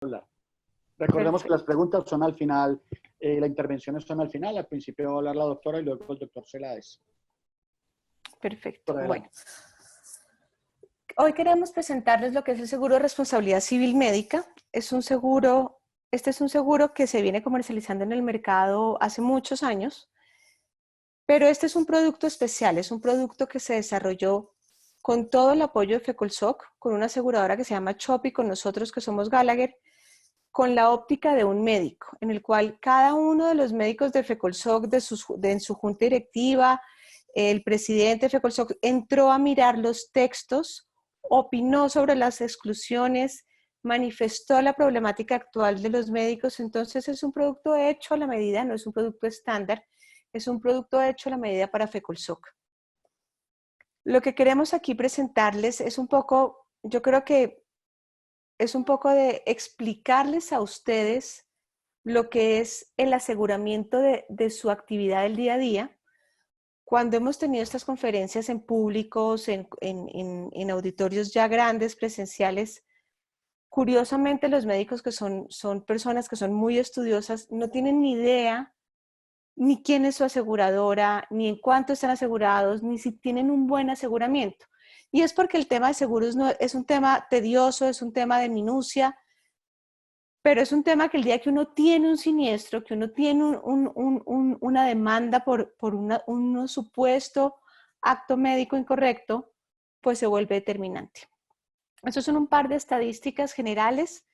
hablar. Recordemos que Perfecto. las preguntas son al final, las intervenciones son al final. Al principio va a hablar la doctora y luego el doctor Celades. Perfecto. Por adelante. Bueno, hoy queremos presentarles lo que es el seguro de responsabilidad civil médica. Es un seguro, este es un seguro que se viene comercializando en el mercado hace muchos años, pero este es un producto especial, es un producto que se desarrolló con todo el apoyo de FECOLSOC, con una aseguradora que se llama CHOP y con nosotros que somos Gallagher, con la óptica de un médico, en el cual cada uno de los médicos de FECOLSOC, en su junta directiva, el presidente de FECOLSOC entró a mirar los textos, opinó sobre las exclusiones, manifestó la problemática actual de los médicos. Entonces es un producto hecho a la medida, no es un producto estándar, es un producto hecho a la medida para FECOLSOC. Lo que queremos aquí presentarles es un poco, yo creo que es un poco de explicarles a ustedes lo que es el aseguramiento de su actividad del día a día. Cuando hemos tenido estas conferencias en públicos, en auditorios ya grandes, presenciales, curiosamente los médicos que son personas que son muy estudiosas no tienen ni idea ni quién es su aseguradora, ni en cuánto están asegurados, ni si tienen un buen aseguramiento. Y es porque el tema de seguros no, es un tema tedioso, es un tema de minucia, pero es un tema que el día que uno tiene un siniestro, que uno tiene una demanda por un supuesto acto médico incorrecto, pues se vuelve determinante. Estos son un par de estadísticas generales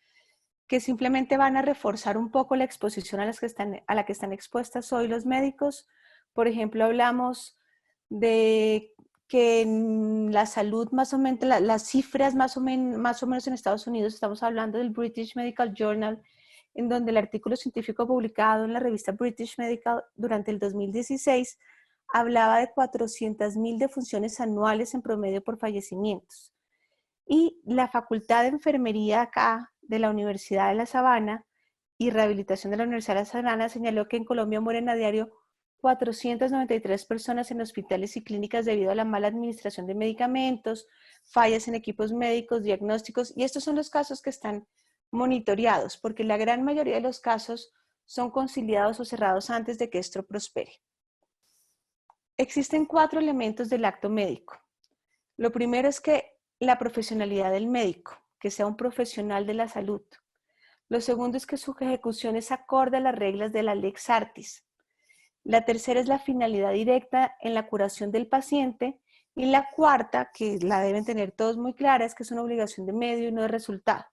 que simplemente van a reforzar un poco la exposición a la que están expuestas hoy los médicos. Por ejemplo, hablamos de que en la salud, más o menos, las cifras más o menos en Estados Unidos, estamos hablando del British Medical Journal, en donde el artículo científico publicado en la revista British Medical durante el 2016 hablaba de 400.000 defunciones anuales en promedio por fallecimientos. Y la Facultad de Enfermería acá de la Universidad de La Sabana y Rehabilitación de la Universidad de La Sabana señaló que en Colombia mueren a diario 493 personas en hospitales y clínicas debido a la mala administración de medicamentos, fallas en equipos médicos, diagnósticos, y estos son los casos que están monitoreados, porque la gran mayoría de los casos son conciliados o cerrados antes de que esto prospere. Existen 4 elementos del acto médico. Lo primero es que la profesionalidad del médico, que sea un profesional de la salud. Lo segundo es que su ejecución es acorde a las reglas de la Lex Artis. La tercera es la finalidad directa en la curación del paciente. Y la cuarta, que la deben tener todos muy clara, es que es una obligación de medio y no de resultado,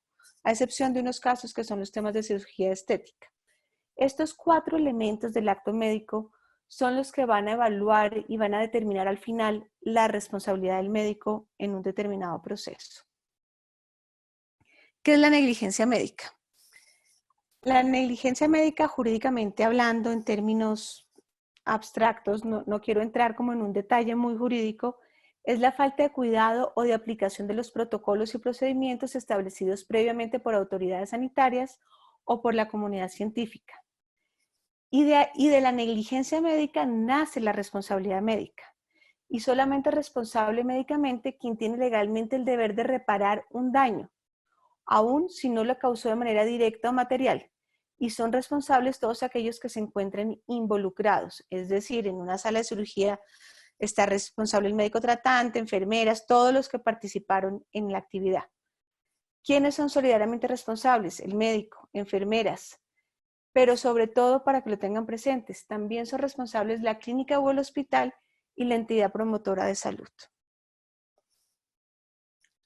a excepción de unos casos que son los temas de cirugía estética. Estos 4 elementos del acto médico son los que van a evaluar y van a determinar al final la responsabilidad del médico en un determinado proceso. ¿Qué es la negligencia médica? La negligencia médica, jurídicamente hablando, en términos abstractos, no quiero entrar como en un detalle muy jurídico, es la falta de cuidado o de aplicación de los protocolos y procedimientos establecidos previamente por autoridades sanitarias o por la comunidad científica. Y de la negligencia médica nace la responsabilidad médica. Y solamente es responsable médicamente quien tiene legalmente el deber de reparar un daño, aun si no lo causó de manera directa o material. Y son responsables todos aquellos que se encuentren involucrados. Es decir, en una sala de cirugía está responsable el médico tratante, enfermeras, todos los que participaron en la actividad. ¿Quiénes son solidariamente responsables? El médico, enfermeras, pero sobre todo, para que lo tengan presentes, también son responsables la clínica o el hospital y la entidad promotora de salud.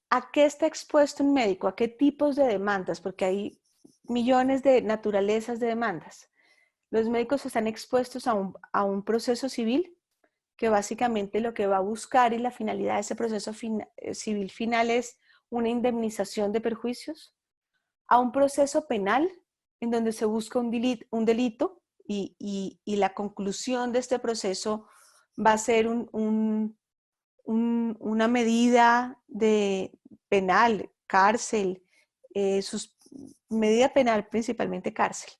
¿A qué está expuesto un médico? ¿A qué tipos de demandas? Porque hay millones de naturalezas de demandas. Los médicos están expuestos a un proceso civil, que básicamente lo que va a buscar y la finalidad de ese proceso civil final es una indemnización de perjuicios, a un proceso penal, en donde se busca un delito y la conclusión de este proceso va a ser una medida de penal, cárcel, medida penal, principalmente cárcel.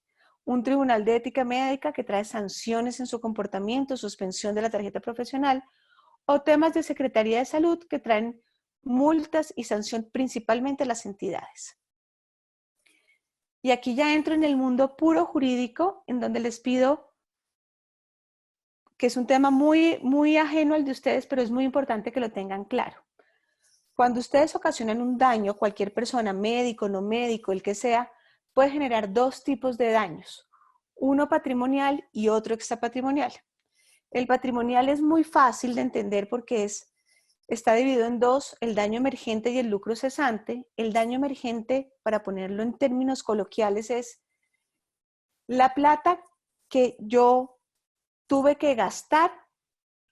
Un tribunal de ética médica que trae sanciones en su comportamiento, suspensión de la tarjeta profesional, o temas de Secretaría de Salud que traen multas y sanción principalmente a las entidades. Y aquí ya entro en el mundo puro jurídico, en donde les pido, que es un tema muy ajeno al de ustedes, pero es muy importante que lo tengan claro. Cuando ustedes ocasionan un daño, cualquier persona, médico, no médico, el que sea, puede generar dos tipos de daños, uno patrimonial y otro extrapatrimonial. El patrimonial es muy fácil de entender porque está dividido en dos, el daño emergente y el lucro cesante. El daño emergente, para ponerlo en términos coloquiales, es la plata que yo tuve que gastar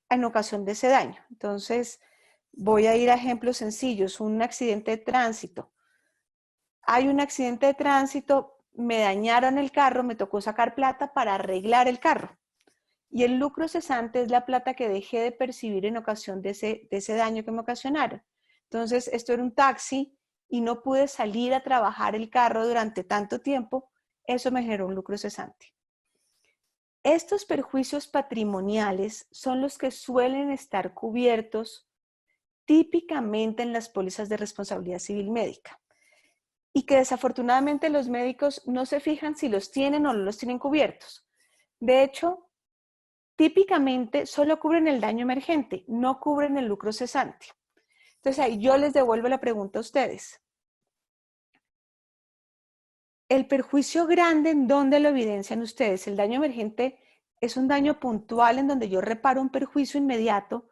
en ocasión de ese daño. Entonces, voy a ir a ejemplos sencillos. Un accidente de tránsito. Hay un accidente de tránsito, me dañaron el carro, me tocó sacar plata para arreglar el carro. Y el lucro cesante es la plata que dejé de percibir en ocasión de ese daño que me ocasionaron. Entonces, esto era un taxi y no pude salir a trabajar el carro durante tanto tiempo, eso me generó un lucro cesante. Estos perjuicios patrimoniales son los que suelen estar cubiertos típicamente en las pólizas de responsabilidad civil médica y que desafortunadamente los médicos no se fijan si los tienen o no los tienen cubiertos. De hecho, típicamente solo cubren el daño emergente, no cubren el lucro cesante. Entonces ahí yo les devuelvo la pregunta a ustedes. El perjuicio grande, ¿en dónde lo evidencian ustedes? El daño emergente es un daño puntual en donde yo reparo un perjuicio inmediato,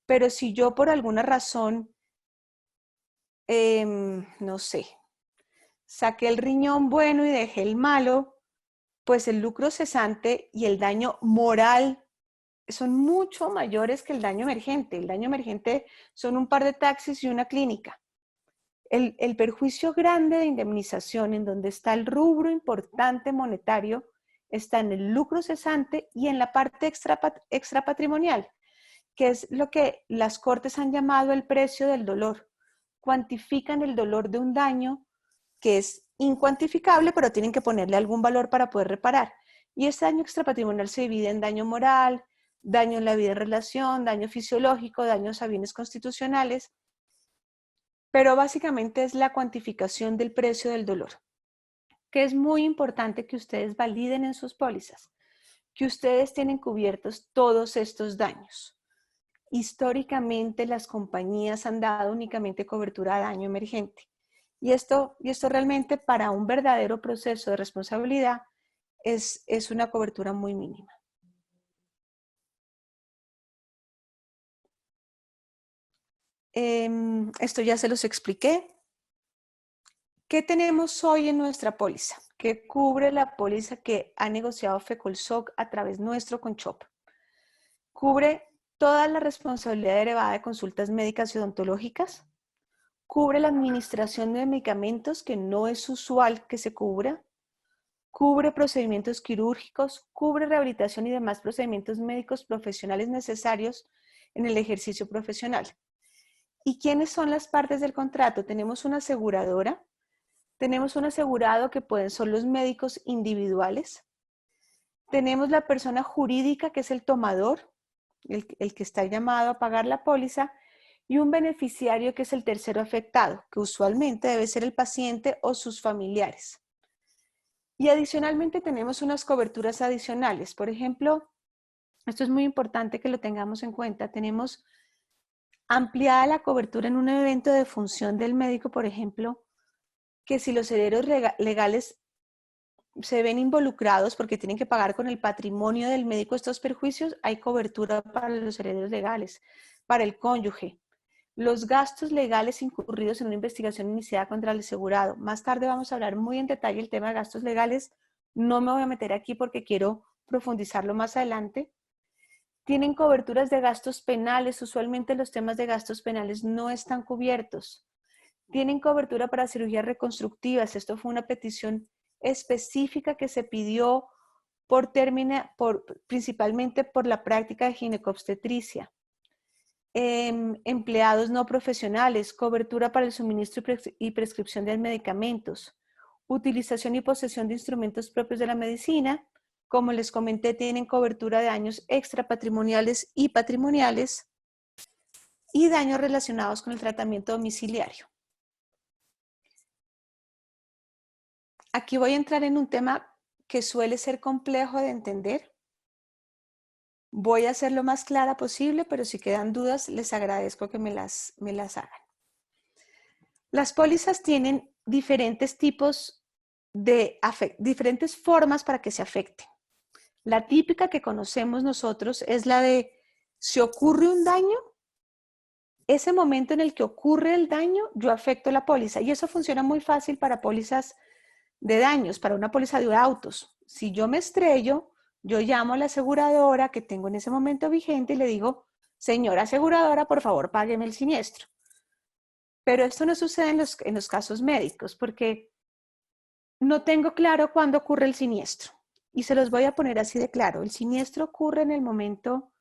pero si yo por alguna razón, no sé, saqué el riñón bueno y dejé el malo, pues el lucro cesante y el daño moral son mucho mayores que el daño emergente. El daño emergente son un par de taxis y una clínica. El perjuicio grande de indemnización, en donde está el rubro importante monetario, está en el lucro cesante y en la parte extrapatrimonial, que es lo que las cortes han llamado el precio del dolor. Cuantifican el dolor de un daño que es incuantificable, pero tienen que ponerle algún valor para poder reparar. Y este daño extrapatrimonial se divide en daño moral, daño en la vida en relación, daño fisiológico, daños a bienes constitucionales, pero básicamente es la cuantificación del precio del dolor, que es muy importante que ustedes validen en sus pólizas, que ustedes tienen cubiertos todos estos daños. Históricamente las compañías han dado únicamente cobertura a daño emergente. Y esto realmente para un verdadero proceso de responsabilidad es una cobertura muy mínima. Esto ya se los expliqué. ¿Qué tenemos hoy en nuestra póliza? ¿Qué cubre la póliza que ha negociado FECOLSOC a través nuestro con CHOP? Cubre toda la responsabilidad derivada de consultas médicas y odontológicas. Cubre la administración de medicamentos, que no es usual que se cubra. Cubre procedimientos quirúrgicos, cubre rehabilitación y demás procedimientos médicos profesionales necesarios en el ejercicio profesional. ¿Y quiénes son las partes del contrato? Tenemos una aseguradora, tenemos un asegurado que son los médicos individuales, tenemos la persona jurídica que es el tomador, el que está llamado a pagar la póliza, y un beneficiario que es el tercero afectado, que usualmente debe ser el paciente o sus familiares. Y adicionalmente tenemos unas coberturas adicionales. Por ejemplo, esto es muy importante que lo tengamos en cuenta. Tenemos ampliada la cobertura en un evento de función del médico, por ejemplo, que si los herederos legales se ven involucrados porque tienen que pagar con el patrimonio del médico estos perjuicios, hay cobertura para los herederos legales, para el cónyuge. Los gastos legales incurridos en una investigación iniciada contra el asegurado. Más tarde vamos a hablar muy en detalle el tema de gastos legales. No me voy a meter aquí porque quiero profundizarlo más adelante. Tienen coberturas de gastos penales. Usualmente los temas de gastos penales no están cubiertos. Tienen cobertura para cirugías reconstructivas. Esto fue una petición específica que se pidió principalmente por la práctica de ginecobstetricia. Empleados no profesionales, cobertura para el suministro y prescripción de medicamentos, utilización y posesión de instrumentos propios de la medicina. Como les comenté, tienen cobertura de daños extrapatrimoniales y patrimoniales y daños relacionados con el tratamiento domiciliario. aquí voy a entrar en un tema que suele ser complejo de entender. Voy a ser lo más clara posible, pero si quedan dudas, les agradezco que me las hagan. Las pólizas tienen diferentes tipos de diferentes formas para que se afecten. La típica que conocemos nosotros es la de si ocurre un daño, ese momento en el que ocurre el daño, yo afecto la póliza. Y eso funciona muy fácil para pólizas de daños, para una póliza de autos. Si yo me estrello, yo llamo a la aseguradora que tengo en ese momento vigente y le digo, señora aseguradora, por favor, págueme el siniestro. Pero esto no sucede en los casos médicos porque no tengo claro cuándo ocurre el siniestro. Y se los voy a poner así de claro. El siniestro ocurre en el momento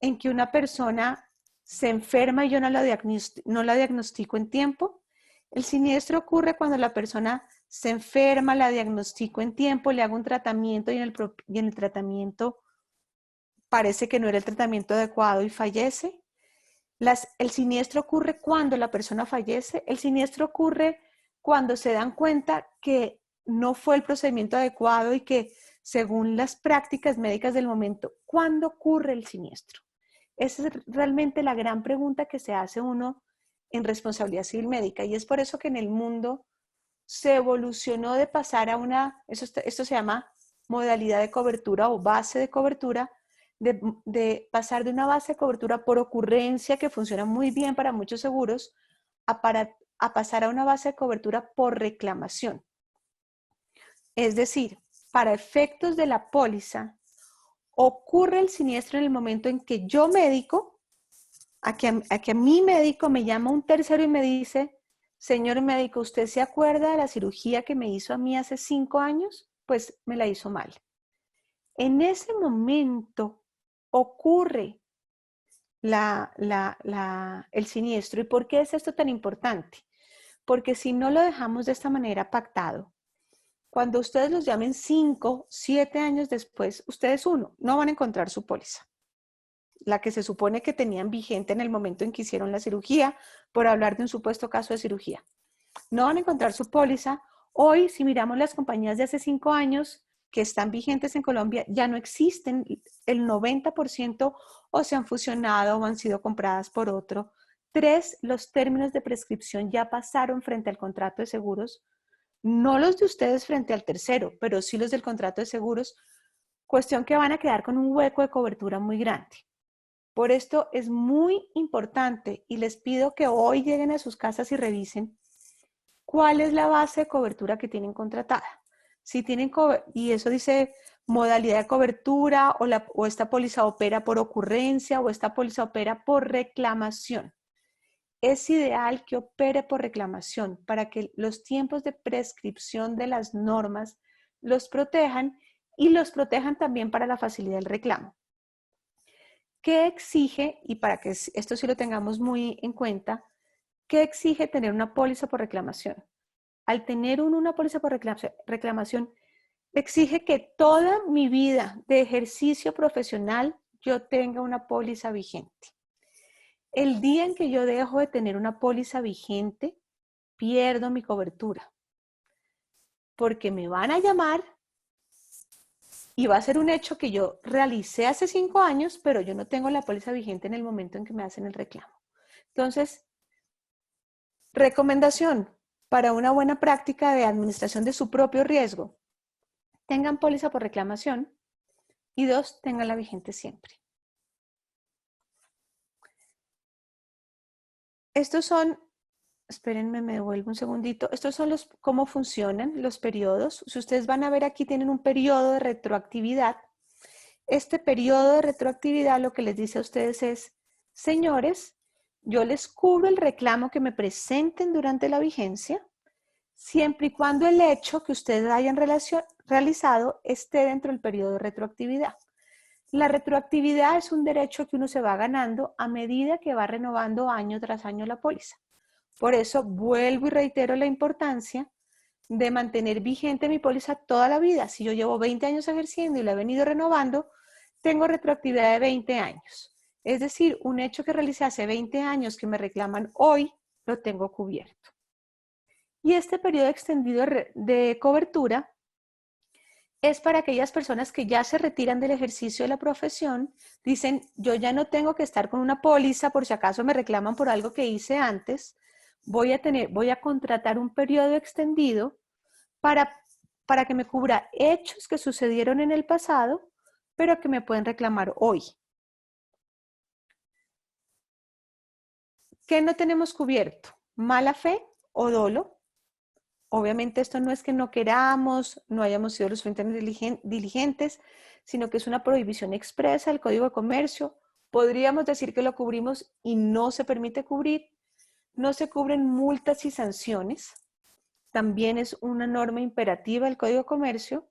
en que una persona se enferma y yo no la diagnostico en tiempo. El siniestro ocurre cuando la persona se enferma, la diagnostico en tiempo, le hago un tratamiento y en el tratamiento parece que no era el tratamiento adecuado y fallece. El siniestro ocurre cuando la persona fallece. El siniestro ocurre cuando se dan cuenta que no fue el procedimiento adecuado y que según las prácticas médicas del momento, ¿cuándo ocurre el siniestro? Esa es realmente la gran pregunta que se hace uno en responsabilidad civil médica y es por eso que en el mundo se evolucionó de pasar a esto se llama modalidad de cobertura o base de cobertura, de pasar de una base de cobertura por ocurrencia que funciona muy bien para muchos seguros a pasar a una base de cobertura por reclamación. Es decir, para efectos de la póliza, ocurre el siniestro en el momento en que yo médico, a que mi médico me llama un tercero y me dice, señor médico, ¿usted se acuerda de la cirugía que me hizo a mí hace 5 años? Pues me la hizo mal. En ese momento ocurre el siniestro. ¿Y por qué es esto tan importante? Porque si no lo dejamos de esta manera pactado, cuando ustedes los llamen 5, 7 años después, ustedes no van a encontrar su póliza. La que se supone que tenían vigente en el momento en que hicieron la cirugía, por hablar de un supuesto caso de cirugía. No van a encontrar su póliza. Hoy, si miramos las compañías de hace 5 años que están vigentes en Colombia, ya no existen. El 90% o se han fusionado o han sido compradas por otro. 3, los términos de prescripción ya pasaron frente al contrato de seguros. No los de ustedes frente al tercero, pero sí los del contrato de seguros. Cuestión que van a quedar con un hueco de cobertura muy grande. Por esto es muy importante y les pido que hoy lleguen a sus casas y revisen cuál es la base de cobertura que tienen contratada. Si tienen y eso dice modalidad de cobertura o esta póliza opera por ocurrencia o esta póliza opera por reclamación. Es ideal que opere por reclamación para que los tiempos de prescripción de las normas los protejan y los protejan también para la facilidad del reclamo. ¿Qué exige, y para que esto sí lo tengamos muy en cuenta, qué exige tener una póliza por reclamación? Al tener una póliza por reclamación, exige que toda mi vida de ejercicio profesional yo tenga una póliza vigente. El día en que yo dejo de tener una póliza vigente, pierdo mi cobertura. Porque me van a llamar y va a ser un hecho que yo realicé hace 5 años, pero yo no tengo la póliza vigente en el momento en que me hacen el reclamo. Entonces, recomendación para una buena práctica de administración de su propio riesgo. Tengan póliza por reclamación y 2, tenganla vigente siempre. Estos son, espérenme, me devuelvo un segundito. Estos son cómo funcionan los periodos. Si ustedes van a ver aquí, tienen un periodo de retroactividad. Este periodo de retroactividad lo que les dice a ustedes es, señores, yo les cubro el reclamo que me presenten durante la vigencia, siempre y cuando el hecho que ustedes hayan realizado esté dentro del periodo de retroactividad. La retroactividad es un derecho que uno se va ganando a medida que va renovando año tras año la póliza. Por eso vuelvo y reitero la importancia de mantener vigente mi póliza toda la vida. Si yo llevo 20 años ejerciendo y la he venido renovando, tengo retroactividad de 20 años. Es decir, un hecho que realicé hace 20 años que me reclaman hoy, lo tengo cubierto. Y este periodo extendido de cobertura es para aquellas personas que ya se retiran del ejercicio de la profesión, dicen, yo ya no tengo que estar con una póliza por si acaso me reclaman por algo que hice antes, voy a contratar un periodo extendido para que me cubra hechos que sucedieron en el pasado, pero que me pueden reclamar hoy. ¿Qué no tenemos cubierto? Mala fe o dolo. Obviamente esto no es que no queramos, no hayamos sido lo suficientemente diligentes, sino que es una prohibición expresa del Código de Comercio. Podríamos decir que lo cubrimos y no se permite cubrir. No se cubren multas y sanciones. También es una norma imperativa del Código de Comercio.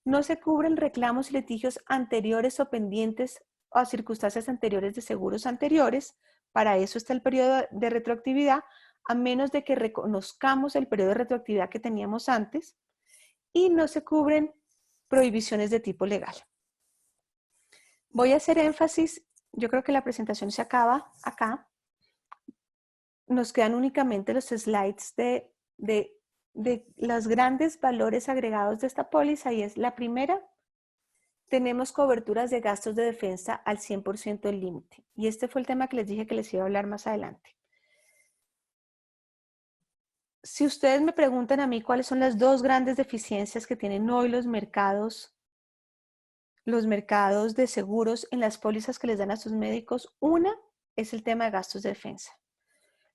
No se cubren reclamos y litigios anteriores o pendientes a circunstancias anteriores de seguros anteriores. Para eso está el periodo de retroactividad, a menos de que reconozcamos el periodo de retroactividad que teníamos antes. Y no se cubren prohibiciones de tipo legal. Voy a hacer énfasis, yo creo que la presentación se acaba acá. Nos quedan únicamente los slides de los grandes valores agregados de esta póliza, y es la primera. Tenemos coberturas de gastos de defensa al 100% del límite. Y este fue el tema que les dije que les iba a hablar más adelante. Si ustedes me preguntan a mí cuáles son las dos grandes deficiencias que tienen hoy los mercados de seguros en las pólizas que les dan a sus médicos, una es el tema de gastos de defensa.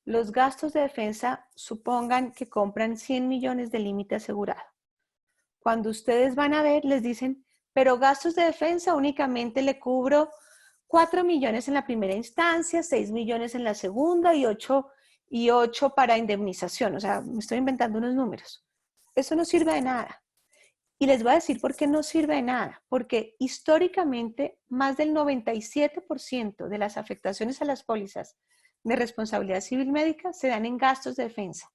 Los gastos de defensa, supongan que compran 100 millones de límite asegurado. Cuando ustedes van a ver, les dicen, pero gastos de defensa únicamente le cubro 4 millones en la primera instancia, 6 millones en la segunda y 8 para indemnización. O sea, me estoy inventando unos números. Eso no sirve de nada. Y les voy a decir por qué no sirve de nada. Porque históricamente más del 97% de las afectaciones a las pólizas de responsabilidad civil médica se dan en gastos de defensa.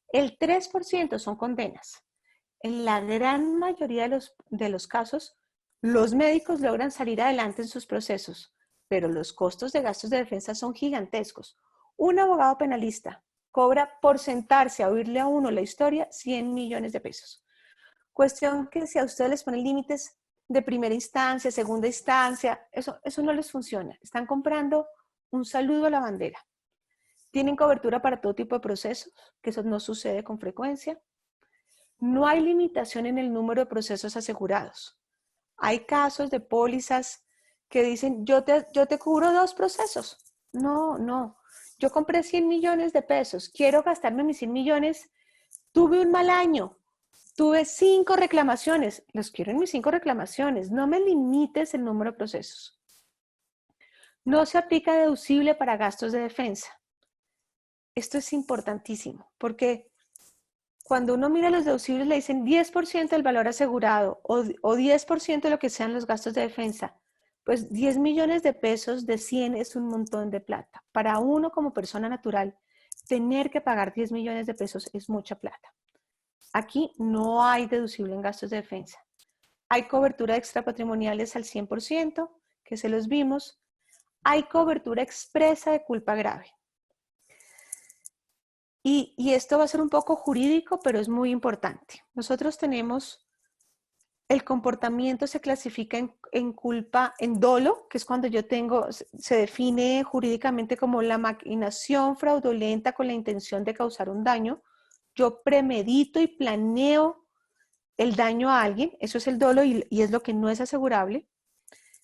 El 3% son condenas. En la gran mayoría de los casos, los médicos logran salir adelante en sus procesos, pero los costos de gastos de defensa son gigantescos. Un abogado penalista cobra por sentarse a oírle a uno la historia 100 millones de pesos. Cuestión que si a ustedes les ponen límites de primera instancia, segunda instancia, eso no les funciona. Están comprando un saludo a la bandera. Tienen cobertura para todo tipo de procesos, que eso no sucede con frecuencia. No hay limitación en el número de procesos asegurados. Hay casos de pólizas que dicen, yo te cubro 2 procesos. No. Yo compré 100 millones de pesos, quiero gastarme mis 100 millones, tuve un mal año, tuve 5 reclamaciones, los quiero en mis 5 reclamaciones, no me limites el número de procesos. No se aplica deducible para gastos de defensa. Esto es importantísimo, porque cuando uno mira los deducibles le dicen 10% del valor asegurado o 10% de lo que sean los gastos de defensa. Pues 10 millones de pesos de 100 es un montón de plata. Para uno como persona natural, tener que pagar 10 millones de pesos es mucha plata. Aquí no hay deducible en gastos de defensa. Hay cobertura de extrapatrimoniales al 100%, que se los vimos. Hay cobertura expresa de culpa grave. Y esto va a ser un poco jurídico, pero es muy importante. Nosotros tenemos, el comportamiento se clasifica en culpa, en dolo, que es cuando yo tengo, se define jurídicamente como la maquinación fraudulenta con la intención de causar un daño. Yo premedito y planeo el daño a alguien, eso es el dolo y es lo que no es asegurable.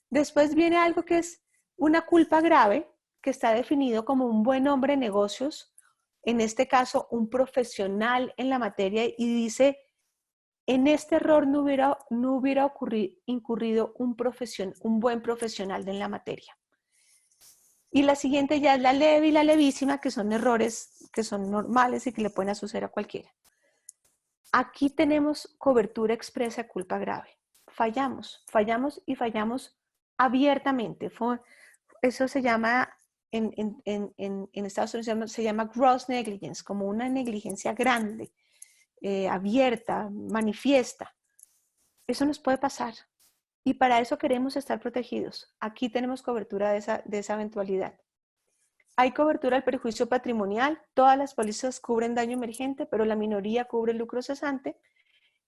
Después viene algo que es una culpa grave, que está definido como un buen hombre de negocios, en este caso un profesional en la materia, y dice, en este error no hubiera incurrido un buen profesional en la materia. Y la siguiente ya es la leve y la levísima, que son errores que son normales y que le pueden suceder a cualquiera. Aquí tenemos cobertura expresa de culpa grave. Fallamos abiertamente. Eso se llama, en Estados Unidos se llama gross negligence, como una negligencia grande, abierta, manifiesta. Eso nos puede pasar. Y para eso queremos estar protegidos. Aquí tenemos cobertura de esa eventualidad. Hay cobertura al perjuicio patrimonial, todas las pólizas cubren daño emergente, pero la minoría cubre el lucro cesante,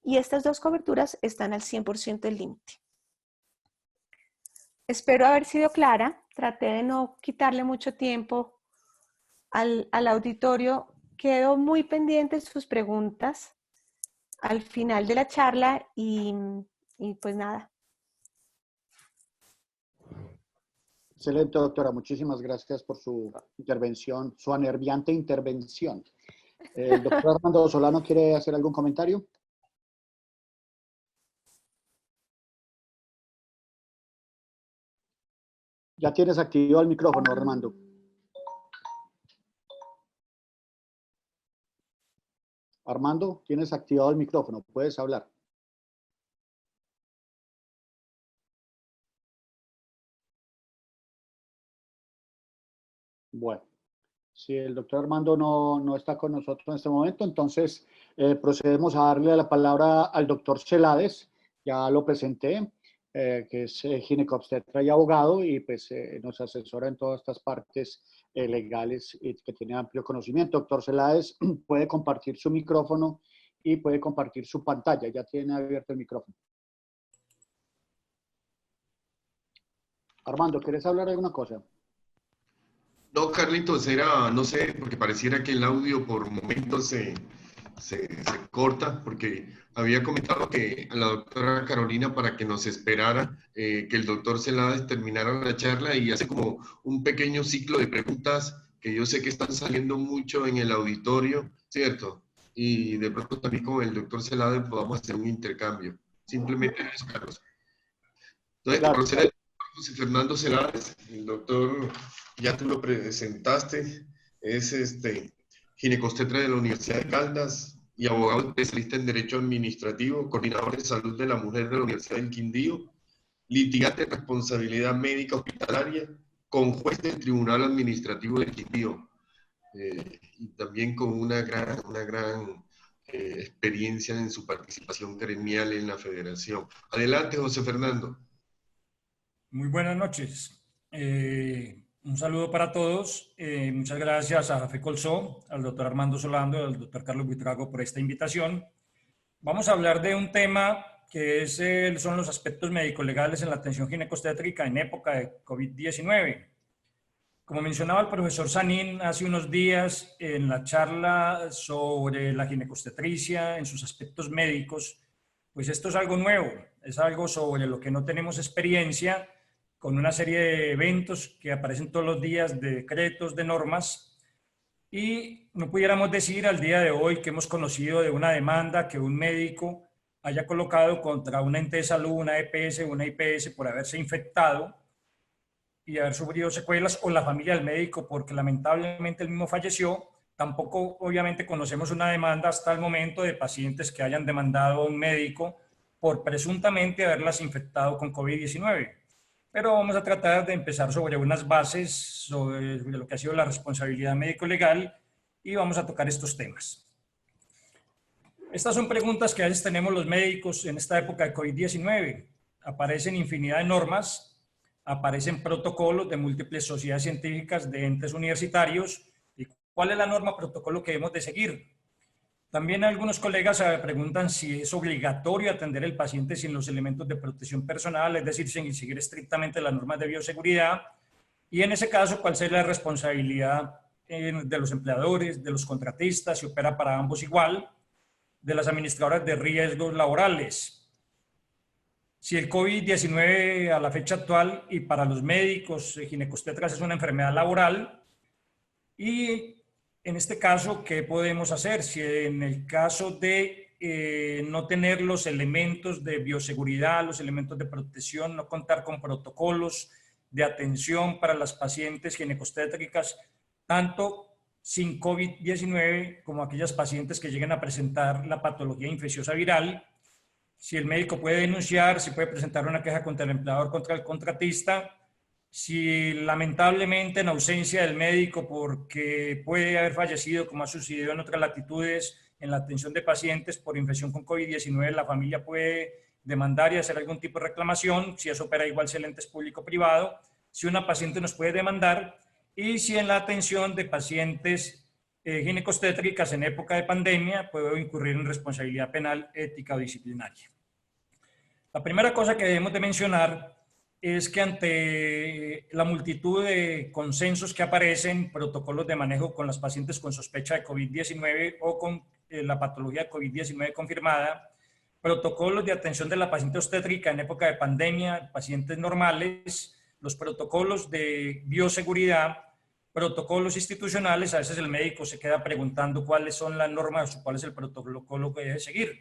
y estas dos coberturas están al 100% del límite. Espero haber sido clara, traté de no quitarle mucho tiempo al auditorio. Quedo muy pendiente de sus preguntas al final de la charla y pues nada. Excelente, doctora. Muchísimas gracias por su intervención, su anerviante intervención. ¿El doctor Armando Solano quiere hacer algún comentario? Ya tienes activado el micrófono, Armando. Armando, tienes activado el micrófono, puedes hablar. Bueno, si el doctor Armando no está con nosotros en este momento, entonces procedemos a darle la palabra al doctor Celades. Ya lo presenté, que es ginecobstetra y abogado, y pues nos asesora en todas estas partes legales y que tiene amplio conocimiento. Doctor Celades, puede compartir su micrófono y puede compartir su pantalla. Ya tiene abierto el micrófono. Armando, ¿quieres hablar de alguna cosa? No, Carlitos, era, no sé, porque pareciera que el audio por momentos se corta, porque había comentado que a la doctora Carolina para que nos esperara, que el doctor Celades terminara la charla y hace como un pequeño ciclo de preguntas que yo sé que están saliendo mucho en el auditorio, ¿cierto? Y de pronto también con el doctor Celades podamos hacer un intercambio. Simplemente eso, Carlos. Entonces, Claro. procede José Fernando Celades, el doctor, ya tú lo presentaste, es ginecobstetra de la Universidad de Caldas y abogado especialista en Derecho Administrativo, coordinador de salud de la mujer de la Universidad del Quindío, litigante de responsabilidad médica hospitalaria, con juez del Tribunal Administrativo del Quindío, y también con una gran experiencia en su participación gremial en la federación. Adelante, José Fernando. Muy buenas noches. Un saludo para todos. Muchas gracias a Jafé Colsó, al doctor Armando Solano y al doctor Carlos Buitrago por esta invitación. Vamos a hablar de un tema que son los aspectos médico-legales en la atención ginecobstétrica en época de COVID-19. Como mencionaba el profesor Sanín hace unos días en la charla sobre la ginecobstetricia en sus aspectos médicos, pues esto es algo nuevo, es algo sobre lo que no tenemos experiencia, con una serie de eventos que aparecen todos los días, de decretos, de normas, y no pudiéramos decir al día de hoy que hemos conocido de una demanda que un médico haya colocado contra un ente de salud, una EPS o una IPS por haberse infectado y haber sufrido secuelas, o la familia del médico porque lamentablemente él mismo falleció. Tampoco obviamente conocemos una demanda hasta el momento de pacientes que hayan demandado a un médico por presuntamente haberlas infectado con COVID-19. Pero vamos a tratar de empezar sobre unas bases sobre lo que ha sido la responsabilidad médico-legal y vamos a tocar estos temas. Estas son preguntas que a veces tenemos los médicos en esta época de COVID-19. Aparecen infinidad de normas, aparecen protocolos de múltiples sociedades científicas, de entes universitarios, y cuál es la norma protocolo que debemos de seguir. También algunos colegas preguntan si es obligatorio atender al paciente sin los elementos de protección personal, es decir, sin seguir estrictamente las normas de bioseguridad, y en ese caso, cuál sería la responsabilidad de los empleadores, de los contratistas, si opera para ambos igual, de las administradoras de riesgos laborales. Si el COVID-19 a la fecha actual y para los médicos ginecobstetras es una enfermedad laboral, y en este caso, ¿qué podemos hacer? Si en el caso de no tener los elementos de bioseguridad, los elementos de protección, no contar con protocolos de atención para las pacientes ginecobstétricas, tanto sin COVID-19 como aquellas pacientes que lleguen a presentar la patología infecciosa viral, si el médico puede denunciar, si puede presentar una queja contra el empleador, contra el contratista, si lamentablemente en ausencia del médico porque puede haber fallecido, como ha sucedido en otras latitudes, en la atención de pacientes por infección con COVID-19, la familia puede demandar y hacer algún tipo de reclamación, si eso opera igual si el ente es público o privado, si una paciente nos puede demandar, y si en la atención de pacientes ginecostétricas en época de pandemia puedo incurrir en responsabilidad penal, ética o disciplinaria. La primera cosa que debemos de mencionar es que ante la multitud de consensos que aparecen, protocolos de manejo con las pacientes con sospecha de COVID-19 o con la patología de COVID-19 confirmada, protocolos de atención de la paciente obstétrica en época de pandemia, pacientes normales, los protocolos de bioseguridad, protocolos institucionales. A veces el médico se queda preguntando cuáles son las normas o cuál es el protocolo que debe seguir.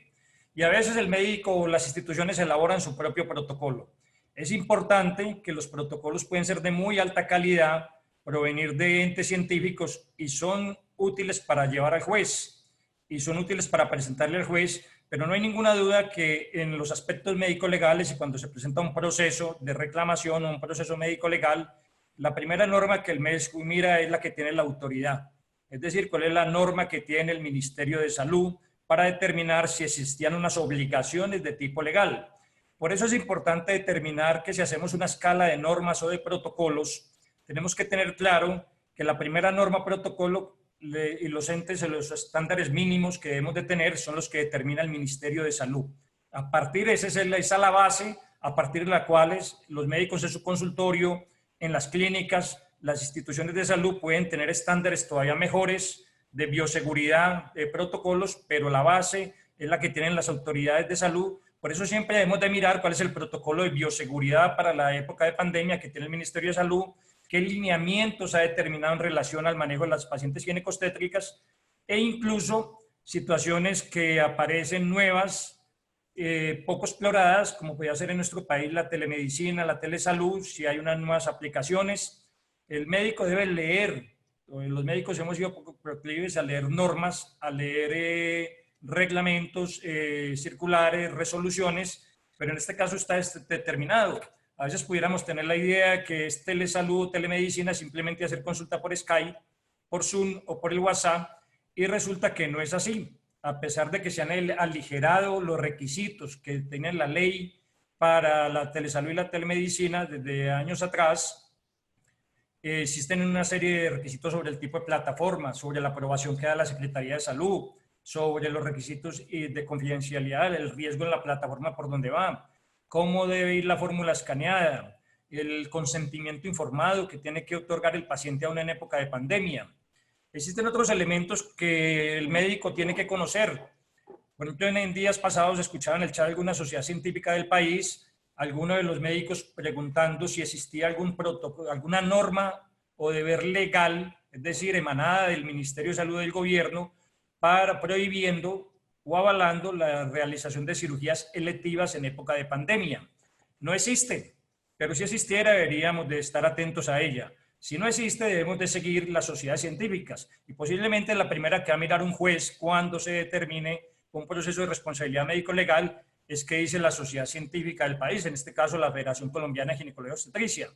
Y a veces el médico o las instituciones elaboran su propio protocolo. Es importante que los protocolos pueden ser de muy alta calidad, provenir de entes científicos y son útiles para llevar al juez y son útiles para presentarle al juez, pero no hay ninguna duda que en los aspectos médico-legales y cuando se presenta un proceso de reclamación o un proceso médico-legal, la primera norma que el médico mira es la que tiene la autoridad, es decir, cuál es la norma que tiene el Ministerio de Salud para determinar si existían unas obligaciones de tipo legal. Por eso es importante determinar que si hacemos una escala de normas o de protocolos, tenemos que tener claro que la primera norma protocolo y los entes y los estándares mínimos que debemos de tener son los que determina el Ministerio de Salud. A partir de esa es la base, a partir de la cual los médicos en su consultorio, en las clínicas, las instituciones de salud pueden tener estándares todavía mejores de bioseguridad, de protocolos, pero la base es la que tienen las autoridades de salud. Por eso siempre debemos de mirar cuál es el protocolo de bioseguridad para la época de pandemia que tiene el Ministerio de Salud, qué lineamientos ha determinado en relación al manejo de las pacientes ginecostétricas e incluso situaciones que aparecen nuevas, poco exploradas, como podría ser en nuestro país la telemedicina, la telesalud, si hay unas nuevas aplicaciones. El médico debe leer, los médicos hemos sido poco proclives a leer normas, a leer reglamentos, circulares, resoluciones, pero en este caso está determinado. A veces pudiéramos tener la idea que es telesalud, telemedicina, simplemente hacer consulta por Skype, por Zoom o por el WhatsApp, y resulta que no es así. A pesar de que se han aligerado los requisitos que tiene la ley para la telesalud y la telemedicina desde años atrás, existen una serie de requisitos sobre el tipo de plataforma, sobre la aprobación que da la Secretaría de Salud, sobre los requisitos de confidencialidad, el riesgo en la plataforma por donde va, cómo debe ir la fórmula escaneada, el consentimiento informado que tiene que otorgar el paciente aún en época de pandemia. Existen otros elementos que el médico tiene que conocer. Por ejemplo, en días pasados escuchaba en el chat de alguna sociedad científica del país, algunos de los médicos preguntando si existía algún protocolo, alguna norma o deber legal, es decir, emanada del Ministerio de Salud del gobierno, para prohibiendo o avalando la realización de cirugías electivas en época de pandemia. No existe, pero si existiera deberíamos de estar atentos a ella. Si no existe, debemos de seguir las sociedades científicas y posiblemente la primera que va a mirar un juez cuando se determine un proceso de responsabilidad médico-legal es qué dice la sociedad científica del país, en este caso la Federación Colombiana de Ginecología y Obstetricia.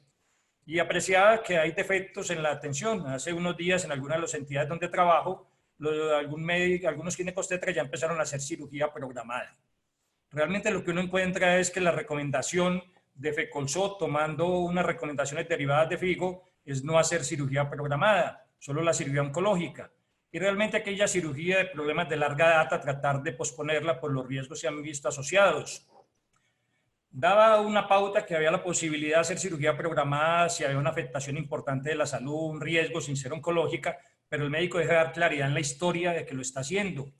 Y apreciaba que hay defectos en la atención. Hace unos días en algunas de las entidades donde trabajo, algunos ginecobstetras ya empezaron a hacer cirugía programada. Realmente lo que uno encuentra es que la recomendación de FECOLSO, tomando unas recomendaciones derivadas de FIGO, es no hacer cirugía programada, solo la cirugía oncológica. Y realmente aquella cirugía de problemas de larga data, tratar de posponerla por los riesgos que se han visto asociados. Daba una pauta que había la posibilidad de hacer cirugía programada si había una afectación importante de la salud, un riesgo sin ser oncológica, pero el médico deja de dar claridad en la historia de que lo está haciendo.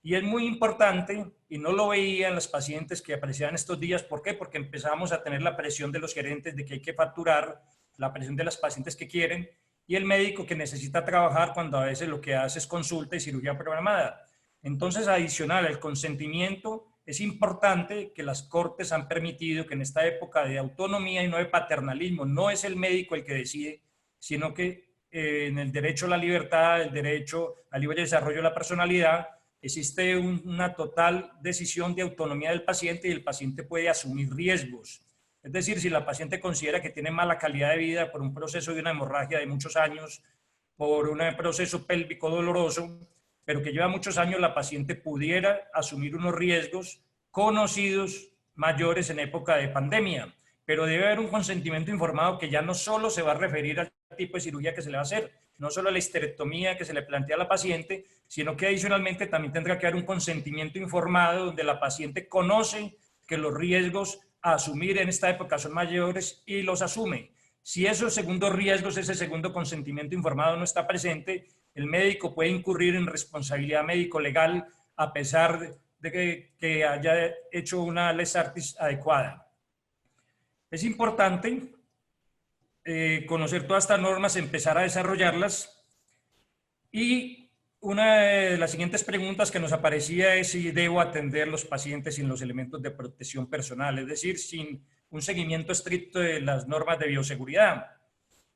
Y es muy importante, y no lo veía en las pacientes que aparecían estos días. ¿Por qué? Porque empezamos a tener la presión de los gerentes de que hay que facturar, la presión de las pacientes que quieren, y el médico que necesita trabajar cuando a veces lo que hace es consulta y cirugía programada. Entonces, adicional al consentimiento, es importante que las cortes han permitido que en esta época de autonomía y no de paternalismo, no es el médico el que decide, sino que en el derecho a la libertad, el derecho al libre desarrollo de la personalidad, existe una total decisión de autonomía del paciente y el paciente puede asumir riesgos. Es decir, si la paciente considera que tiene mala calidad de vida por un proceso de una hemorragia de muchos años, por un proceso pélvico doloroso, pero que lleva muchos años, la paciente pudiera asumir unos riesgos conocidos mayores en época de pandemia. Pero debe haber un consentimiento informado que ya no solo se va a referir al tipo de cirugía que se le va a hacer. No solo la histerectomía que se le plantea a la paciente, sino que adicionalmente también tendrá que haber un consentimiento informado donde la paciente conoce que los riesgos a asumir en esta época son mayores y los asume. Si esos segundos riesgos, ese segundo consentimiento informado no está presente, el médico puede incurrir en responsabilidad médico-legal a pesar de que haya hecho una lex artis adecuada. Es importante conocer todas estas normas, empezar a desarrollarlas, y una de las siguientes preguntas que nos aparecía es si debo atender los pacientes sin los elementos de protección personal, es decir, sin un seguimiento estricto de las normas de bioseguridad.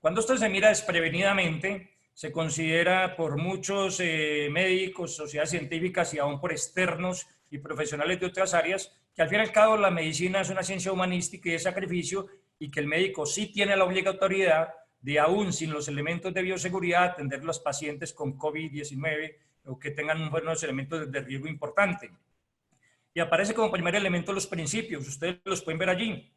Cuando esto se mira desprevenidamente, se considera por muchos médicos, sociedades científicas y aún por externos y profesionales de otras áreas, que al fin y al cabo la medicina es una ciencia humanística y de sacrificio, y que el médico sí tiene la obligatoriedad de, aún sin los elementos de bioseguridad, atender a los pacientes con COVID-19 o que tengan unos elementos de riesgo importante. Y aparece como primer elemento los principios, ustedes los pueden ver allí.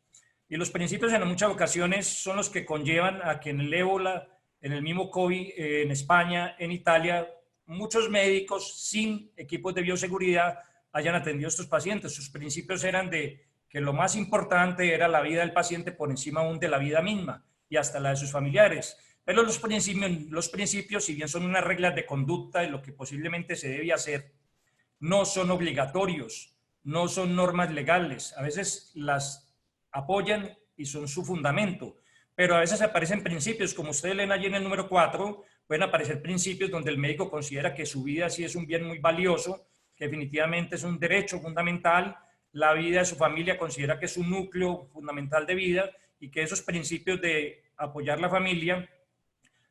Y los principios en muchas ocasiones son los que conllevan a que en el ébola, en el mismo COVID, en España, en Italia, muchos médicos sin equipos de bioseguridad hayan atendido a estos pacientes. Sus principios eran de que lo más importante era la vida del paciente por encima aún de la vida misma y hasta la de sus familiares. Pero los principios, si bien son unas reglas de conducta de lo que posiblemente se debe hacer, no son obligatorios, no son normas legales. A veces las apoyan y son su fundamento, pero a veces aparecen principios, como ustedes leen allí en el número 4, pueden aparecer principios donde el médico considera que su vida sí es un bien muy valioso, que definitivamente es un derecho fundamental, la vida de su familia considera que es un núcleo fundamental de vida, y que esos principios de apoyar la familia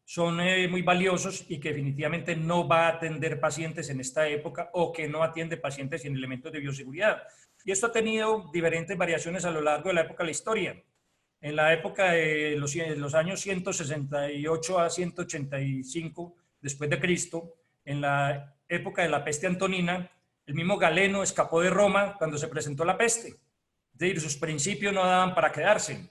son muy valiosos, y que definitivamente no va a atender pacientes en esta época, o que no atiende pacientes sin elementos de bioseguridad. Y esto ha tenido diferentes variaciones a lo largo de la época de la historia. En la época de los años 168 a 185 después de Cristo, en la época de la peste antonina, el mismo Galeno escapó de Roma cuando se presentó la peste. Es decir, sus principios no daban para quedarse.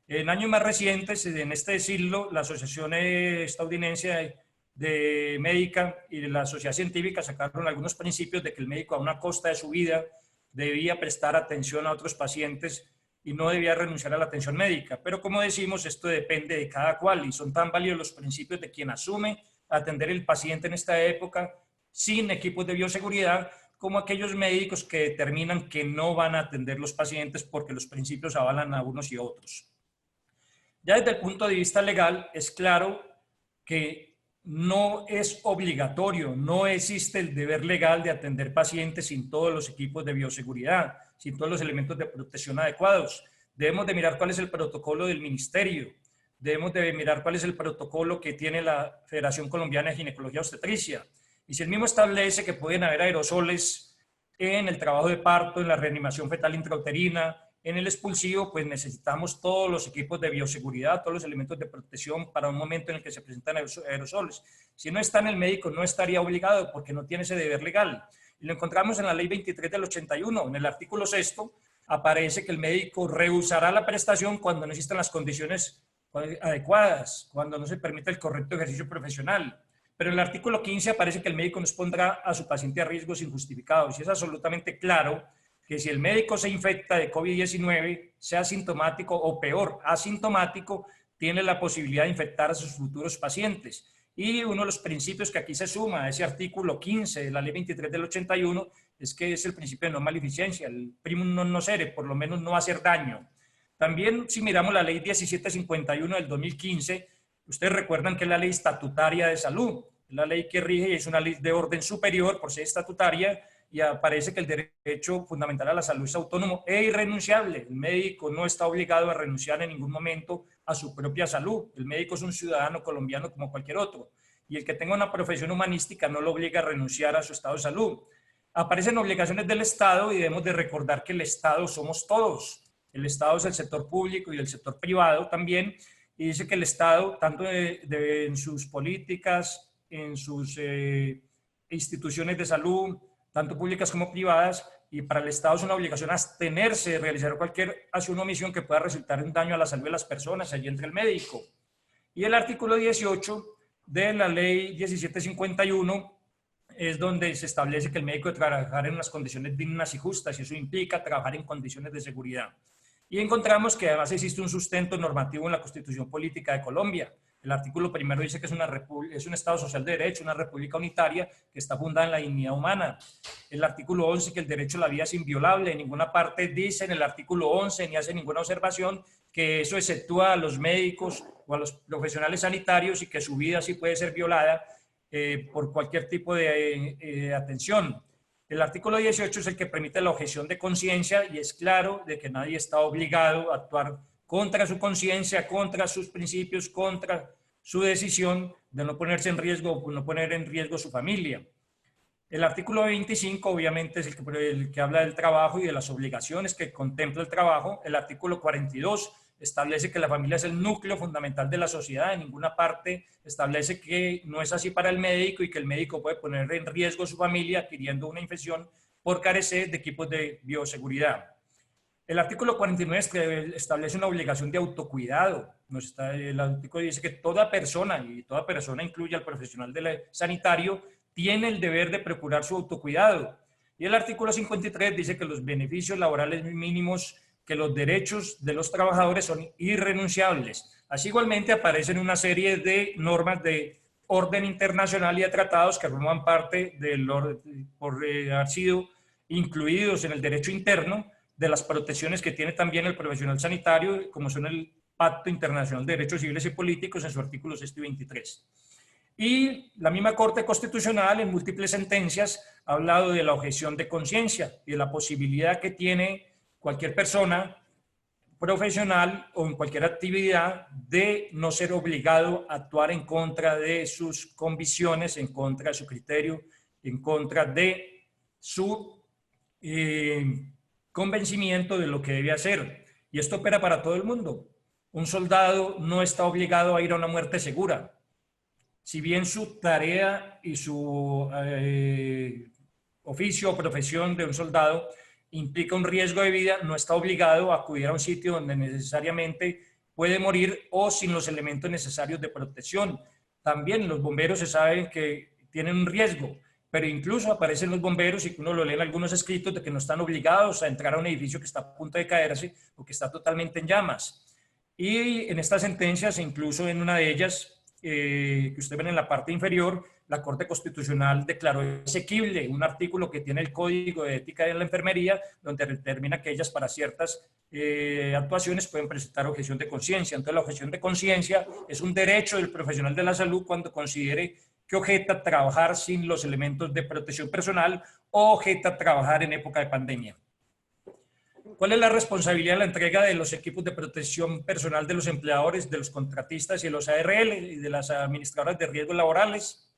En años más recientes, en este siglo, la Asociación Estadounidense de Médica y la Sociedad Científica sacaron algunos principios de que el médico a una costa de su vida debía prestar atención a otros pacientes y no debía renunciar a la atención médica. Pero como decimos, esto depende de cada cual, y son tan válidos los principios de quien asume atender el paciente en esta época sin equipos de bioseguridad, como aquellos médicos que determinan que no van a atender los pacientes porque los principios avalan a unos y otros. Ya desde el punto de vista legal, es claro que no es obligatorio, no existe el deber legal de atender pacientes sin todos los equipos de bioseguridad, sin todos los elementos de protección adecuados. Debemos de mirar cuál es el protocolo del ministerio, debemos de mirar cuál es el protocolo que tiene la Federación Colombiana de Ginecología y Obstetricia. Y si el mismo establece que pueden haber aerosoles en el trabajo de parto, en la reanimación fetal intrauterina, en el expulsivo, pues necesitamos todos los equipos de bioseguridad, todos los elementos de protección para un momento en el que se presentan aerosoles. Si no está en el médico, no estaría obligado porque no tiene ese deber legal. Y lo encontramos en la Ley 23 del 81. En el artículo 6 aparece que el médico rehusará la prestación cuando no existan las condiciones adecuadas, cuando no se permite el correcto ejercicio profesional. Pero en el artículo 15 aparece que el médico no expondrá a su paciente a riesgos injustificados. Y es absolutamente claro que si el médico se infecta de COVID-19, sea asintomático o peor, asintomático, tiene la posibilidad de infectar a sus futuros pacientes. Y uno de los principios que aquí se suma a ese artículo 15 de la Ley 23 del 81 es que es el principio de no maleficencia, el primum non nocere, por lo menos no hacer daño. También, si miramos la Ley 1751 del 2015, ustedes recuerdan que es la ley estatutaria de salud, la ley que rige y es una ley de orden superior por ser estatutaria, y aparece que el derecho fundamental a la salud es autónomo e irrenunciable. El médico no está obligado a renunciar en ningún momento a su propia salud. El médico es un ciudadano colombiano como cualquier otro, y el que tenga una profesión humanística no lo obliga a renunciar a su estado de salud. Aparecen obligaciones del Estado, y debemos de recordar que el Estado somos todos. El Estado es el sector público y el sector privado también, y dice que el Estado, tanto en sus políticas, en sus instituciones de salud, tanto públicas como privadas, y para el Estado es una obligación abstenerse de realizar cualquier acción o omisión que pueda resultar en daño a la salud de las personas, allí entra el médico. Y el artículo 18 de la ley 1751 es donde se establece que el médico debe trabajar en unas condiciones dignas y justas, y eso implica trabajar en condiciones de seguridad. Y encontramos que además existe un sustento normativo en la Constitución Política de Colombia. El artículo primero dice que es un Estado social de derecho, una república unitaria que está fundada en la dignidad humana. El artículo 11, que el derecho a la vida es inviolable. En ninguna parte dice en el artículo 11, ni hace ninguna observación, que eso exceptúa a los médicos o a los profesionales sanitarios y que su vida sí puede ser violada por cualquier tipo de atención. El artículo 18 es el que permite la objeción de conciencia y es claro de que nadie está obligado a actuar contra su conciencia, contra sus principios, contra su decisión de no ponerse en riesgo o no poner en riesgo su familia. El artículo 25 obviamente es el que habla del trabajo y de las obligaciones que contempla el trabajo. El artículo 42 establece que la familia es el núcleo fundamental de la sociedad. En ninguna parte establece que no es así para el médico y que el médico puede poner en riesgo su familia adquiriendo una infección por carecer de equipos de bioseguridad. El artículo 49 establece una obligación de autocuidado. El artículo dice que toda persona, y toda persona incluye al profesional sanitario, tiene el deber de procurar su autocuidado. Y el artículo 53 dice que los beneficios laborales mínimos, que los derechos de los trabajadores son irrenunciables. Así igualmente aparecen una serie de normas de orden internacional y de tratados que forman parte por haber sido incluidos en el derecho interno, de las protecciones que tiene también el profesional sanitario, como son el Pacto Internacional de Derechos Civiles y Políticos en su artículo 6 y 23. Y la misma Corte Constitucional en múltiples sentencias ha hablado de la objeción de conciencia y de la posibilidad que tiene cualquier persona profesional o en cualquier actividad de no ser obligado a actuar en contra de sus convicciones, en contra de su criterio, en contra de su convencimiento de lo que debe hacer. Y esto opera para todo el mundo. Un soldado no está obligado a ir a una muerte segura. Si bien su tarea y su oficio o profesión de un soldado implica un riesgo de vida, no está obligado a acudir a un sitio donde necesariamente puede morir o sin los elementos necesarios de protección. También los bomberos se saben que tienen un riesgo, pero incluso aparecen los bomberos y uno lo lee en algunos escritos de que no están obligados a entrar a un edificio que está a punto de caerse o que está totalmente en llamas. Y en estas sentencias, incluso en una de ellas, que usted ven en la parte inferior, la Corte Constitucional declaró exequible un artículo que tiene el Código de Ética de la Enfermería, donde determina que ellas para ciertas actuaciones pueden presentar objeción de conciencia. Entonces, la objeción de conciencia es un derecho del profesional de la salud cuando considere que objeta trabajar sin los elementos de protección personal o objeta trabajar en época de pandemia. ¿Cuál es la responsabilidad de la entrega de los equipos de protección personal de los empleadores, de los contratistas y de los ARL y de las administradoras de riesgos laborales?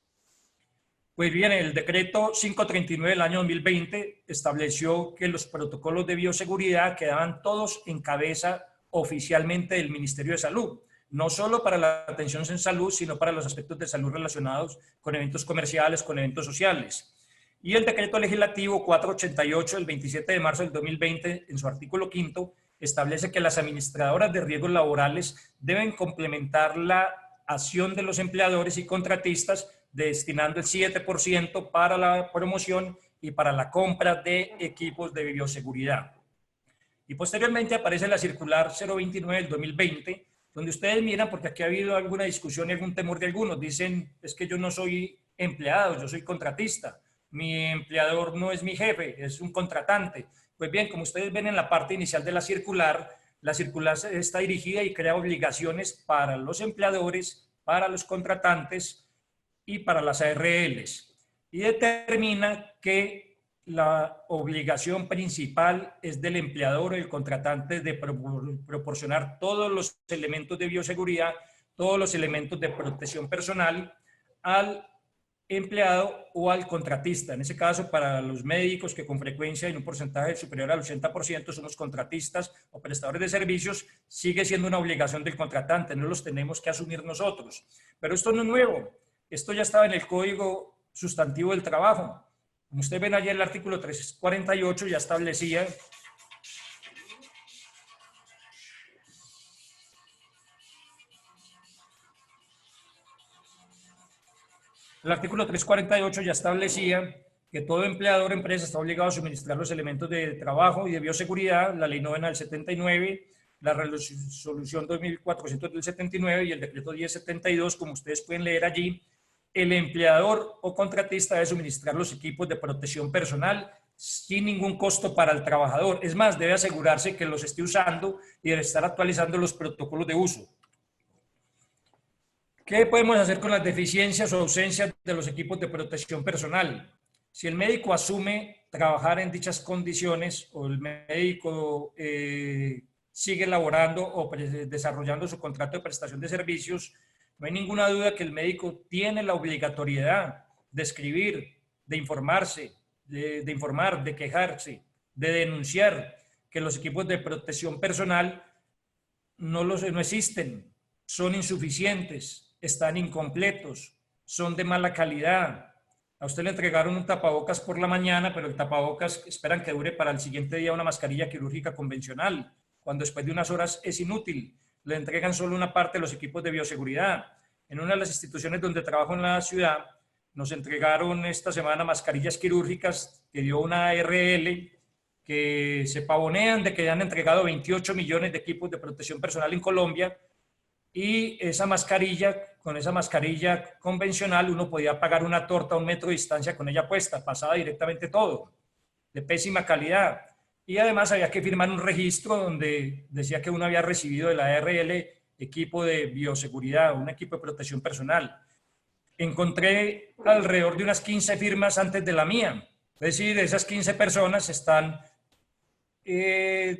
Pues bien, el decreto 539 del año 2020 estableció que los protocolos de bioseguridad quedaban todos en cabeza oficialmente del Ministerio de Salud, no solo para la atención en salud, sino para los aspectos de salud relacionados con eventos comerciales, con eventos sociales. Y el decreto legislativo 488 del 27 de marzo del 2020, en su artículo 5, establece que las administradoras de riesgos laborales deben complementar la acción de los empleadores y contratistas destinando el 7% para la promoción y para la compra de equipos de bioseguridad. Y posteriormente aparece la circular 029 del 2020, donde ustedes miran, porque aquí ha habido alguna discusión y algún temor de algunos, dicen, es que yo no soy empleado, yo soy contratista. Mi empleador no es mi jefe, es un contratante. Pues bien, como ustedes ven en la parte inicial de la circular está dirigida y crea obligaciones para los empleadores, para los contratantes y para las ARLs. Y determina que la obligación principal es del empleador o el contratante de proporcionar todos los elementos de bioseguridad, todos los elementos de protección personal al empleado o al contratista. En ese caso, para los médicos que con frecuencia en un porcentaje superior al 80% somos contratistas o prestadores de servicios, sigue siendo una obligación del contratante, no los tenemos que asumir nosotros. Pero esto no es nuevo, esto ya estaba en el Código Sustantivo del Trabajo. Como ustedes ven allí, el artículo 348 ya establecía El artículo 348 ya establecía que todo empleador o empresa está obligado a suministrar los elementos de trabajo y de bioseguridad, la Ley 9 del 79, la Resolución 2400 del 79 y el Decreto 1072, como ustedes pueden leer allí. El empleador o contratista debe suministrar los equipos de protección personal sin ningún costo para el trabajador. Es más, debe asegurarse que los esté usando y debe estar actualizando los protocolos de uso. ¿Qué podemos hacer con las deficiencias o ausencias de los equipos de protección personal? Si el médico asume trabajar en dichas condiciones o el médico sigue laborando o desarrollando su contrato de prestación de servicios, no hay ninguna duda que el médico tiene la obligatoriedad de escribir, de informarse, de informar, de quejarse, de denunciar que los equipos de protección personal no existen, son insuficientes, están incompletos, son de mala calidad. A usted le entregaron un tapabocas por la mañana, pero el tapabocas esperan que dure para el siguiente día una mascarilla quirúrgica convencional, cuando después de unas horas es inútil. Le entregan solo una parte de los equipos de bioseguridad. En una de las instituciones donde trabajo en la ciudad, nos entregaron esta semana mascarillas quirúrgicas que dio una ARL, que se pavonean de que han entregado 28 millones de equipos de protección personal en Colombia, y esa mascarilla, con esa mascarilla convencional, uno podía pagar una torta a 1 metro de distancia con ella puesta, pasaba directamente todo, de pésima calidad. Y además había que firmar un registro donde decía que uno había recibido de la ARL equipo de bioseguridad, un equipo de protección personal. Encontré alrededor de unas 15 firmas antes de la mía. Es decir, esas 15 personas están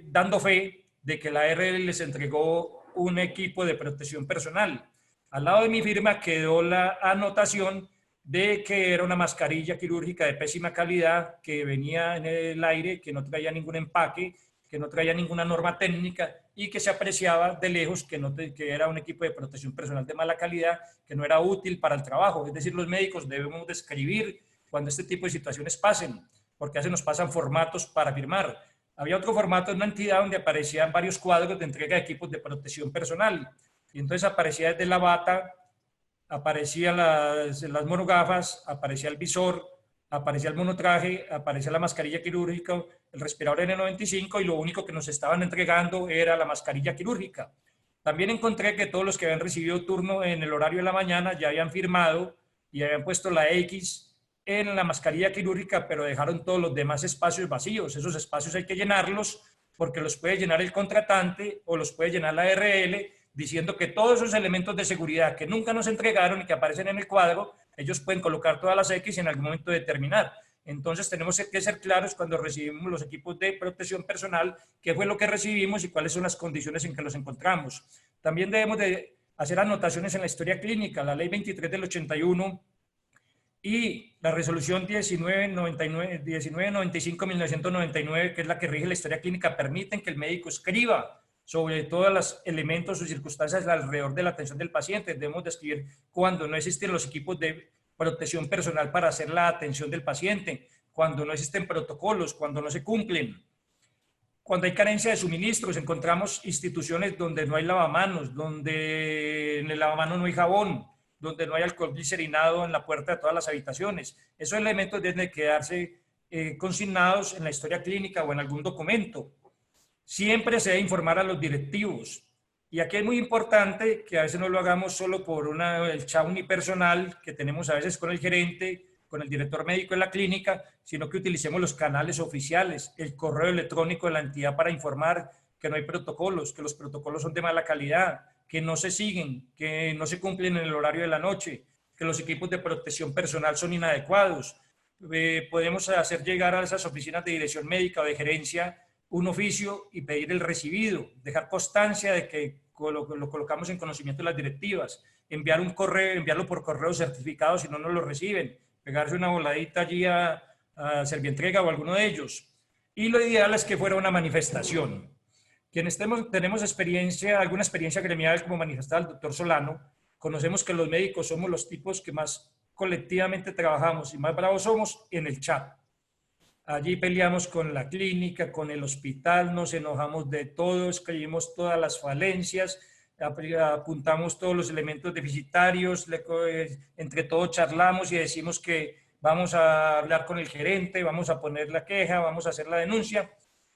dando fe de que la ARL les entregó un equipo de protección personal. Al lado de mi firma quedó la anotación de que era una mascarilla quirúrgica de pésima calidad, que venía en el aire, que no traía ningún empaque, que no traía ninguna norma técnica y que se apreciaba de lejos que era un equipo de protección personal de mala calidad, que no era útil para el trabajo. Es decir, los médicos debemos describir cuando este tipo de situaciones pasen, porque a veces nos pasan formatos para firmar. Había otro formato en una entidad donde aparecían varios cuadros de entrega de equipos de protección personal. Y entonces aparecía desde la bata, aparecían las monogafas, aparecía el visor, aparecía el monotraje, aparecía la mascarilla quirúrgica, el respirador N95, y lo único que nos estaban entregando era la mascarilla quirúrgica. También encontré que todos los que habían recibido turno en el horario de la mañana ya habían firmado y habían puesto la X en la mascarilla quirúrgica, pero dejaron todos los demás espacios vacíos. Esos espacios hay que llenarlos porque los puede llenar el contratante o los puede llenar la ARL, diciendo que todos esos elementos de seguridad que nunca nos entregaron y que aparecen en el cuadro, ellos pueden colocar todas las X en algún momento determinado. Entonces tenemos que ser claros cuando recibimos los equipos de protección personal, qué fue lo que recibimos y cuáles son las condiciones en que los encontramos. También debemos de hacer anotaciones en la historia clínica. La ley 23 del 81 y la resolución 1995-1999, que es la que rige la historia clínica, permiten que el médico escriba sobre todos los elementos o circunstancias alrededor de la atención del paciente. Debemos describir cuando no existen los equipos de protección personal para hacer la atención del paciente, cuando no existen protocolos, cuando no se cumplen. Cuando hay carencia de suministros, encontramos instituciones donde no hay lavamanos, donde en el lavamanos no hay jabón, donde no hay alcohol glicerinado en la puerta de todas las habitaciones. Esos elementos deben quedarse consignados en la historia clínica o en algún documento. Siempre se debe informar a los directivos. Y aquí es muy importante que a veces no lo hagamos solo por el chau unipersonal que tenemos a veces con el gerente, con el director médico de la clínica, sino que utilicemos los canales oficiales, el correo electrónico de la entidad para informar que no hay protocolos, que los protocolos son de mala calidad, que no se siguen, que no se cumplen en el horario de la noche, que los equipos de protección personal son inadecuados. Podemos hacer llegar a esas oficinas de dirección médica o de gerencia un oficio y pedir el recibido, dejar constancia de que lo colocamos en conocimiento de las directivas, enviar un correo, enviarlo por correo certificado si no nos lo reciben, pegarse una voladita allí a Servientrega o alguno de ellos. Y lo ideal es que fuera una manifestación. Quienes tenemos alguna experiencia gremial, como manifestaba el doctor Solano, conocemos que los médicos somos los tipos que más colectivamente trabajamos y más bravos somos en el chat. Allí peleamos con la clínica, con el hospital, nos enojamos de todo, escribimos todas las falencias, apuntamos todos los elementos deficitarios, entre todos charlamos y decimos que vamos a hablar con el gerente, vamos a poner la queja, vamos a hacer la denuncia,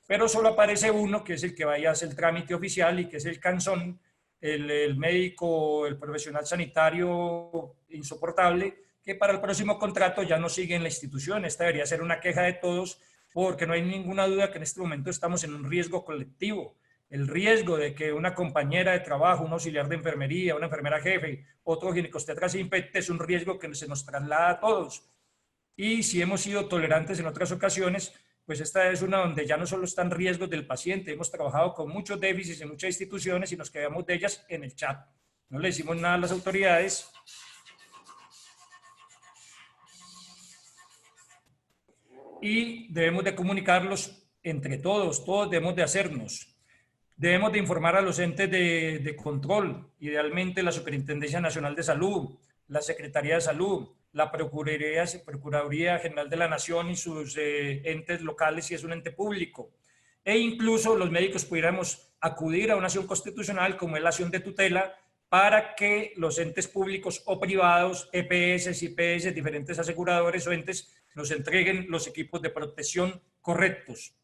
pero solo aparece uno, que es el que vaya a hacer el trámite oficial y que es el cansón, el médico, el profesional sanitario insoportable, que para el próximo contrato ya no sigue en la institución. Esta debería ser una queja de todos, porque no hay ninguna duda que en este momento estamos en un riesgo colectivo. El riesgo de que una compañera de trabajo, un auxiliar de enfermería, una enfermera jefe, otro ginecostetra se infecte es un riesgo que se nos traslada a todos. Y si hemos sido tolerantes en otras ocasiones, pues esta es una donde ya no solo están riesgos del paciente, hemos trabajado con muchos déficits en muchas instituciones y nos quedamos de ellas en el chat. No le decimos nada a las autoridades. Y debemos de comunicarlos entre todos debemos de hacernos. Debemos de informar a los entes de control, idealmente la Superintendencia Nacional de Salud, la Secretaría de Salud, la Procuraduría General de la Nación y sus entes locales si es un ente público. E incluso los médicos pudiéramos acudir a una acción constitucional como es la acción de tutela para que los entes públicos o privados, EPS, IPS, diferentes aseguradores o entes nos entreguen los equipos de protección correctos.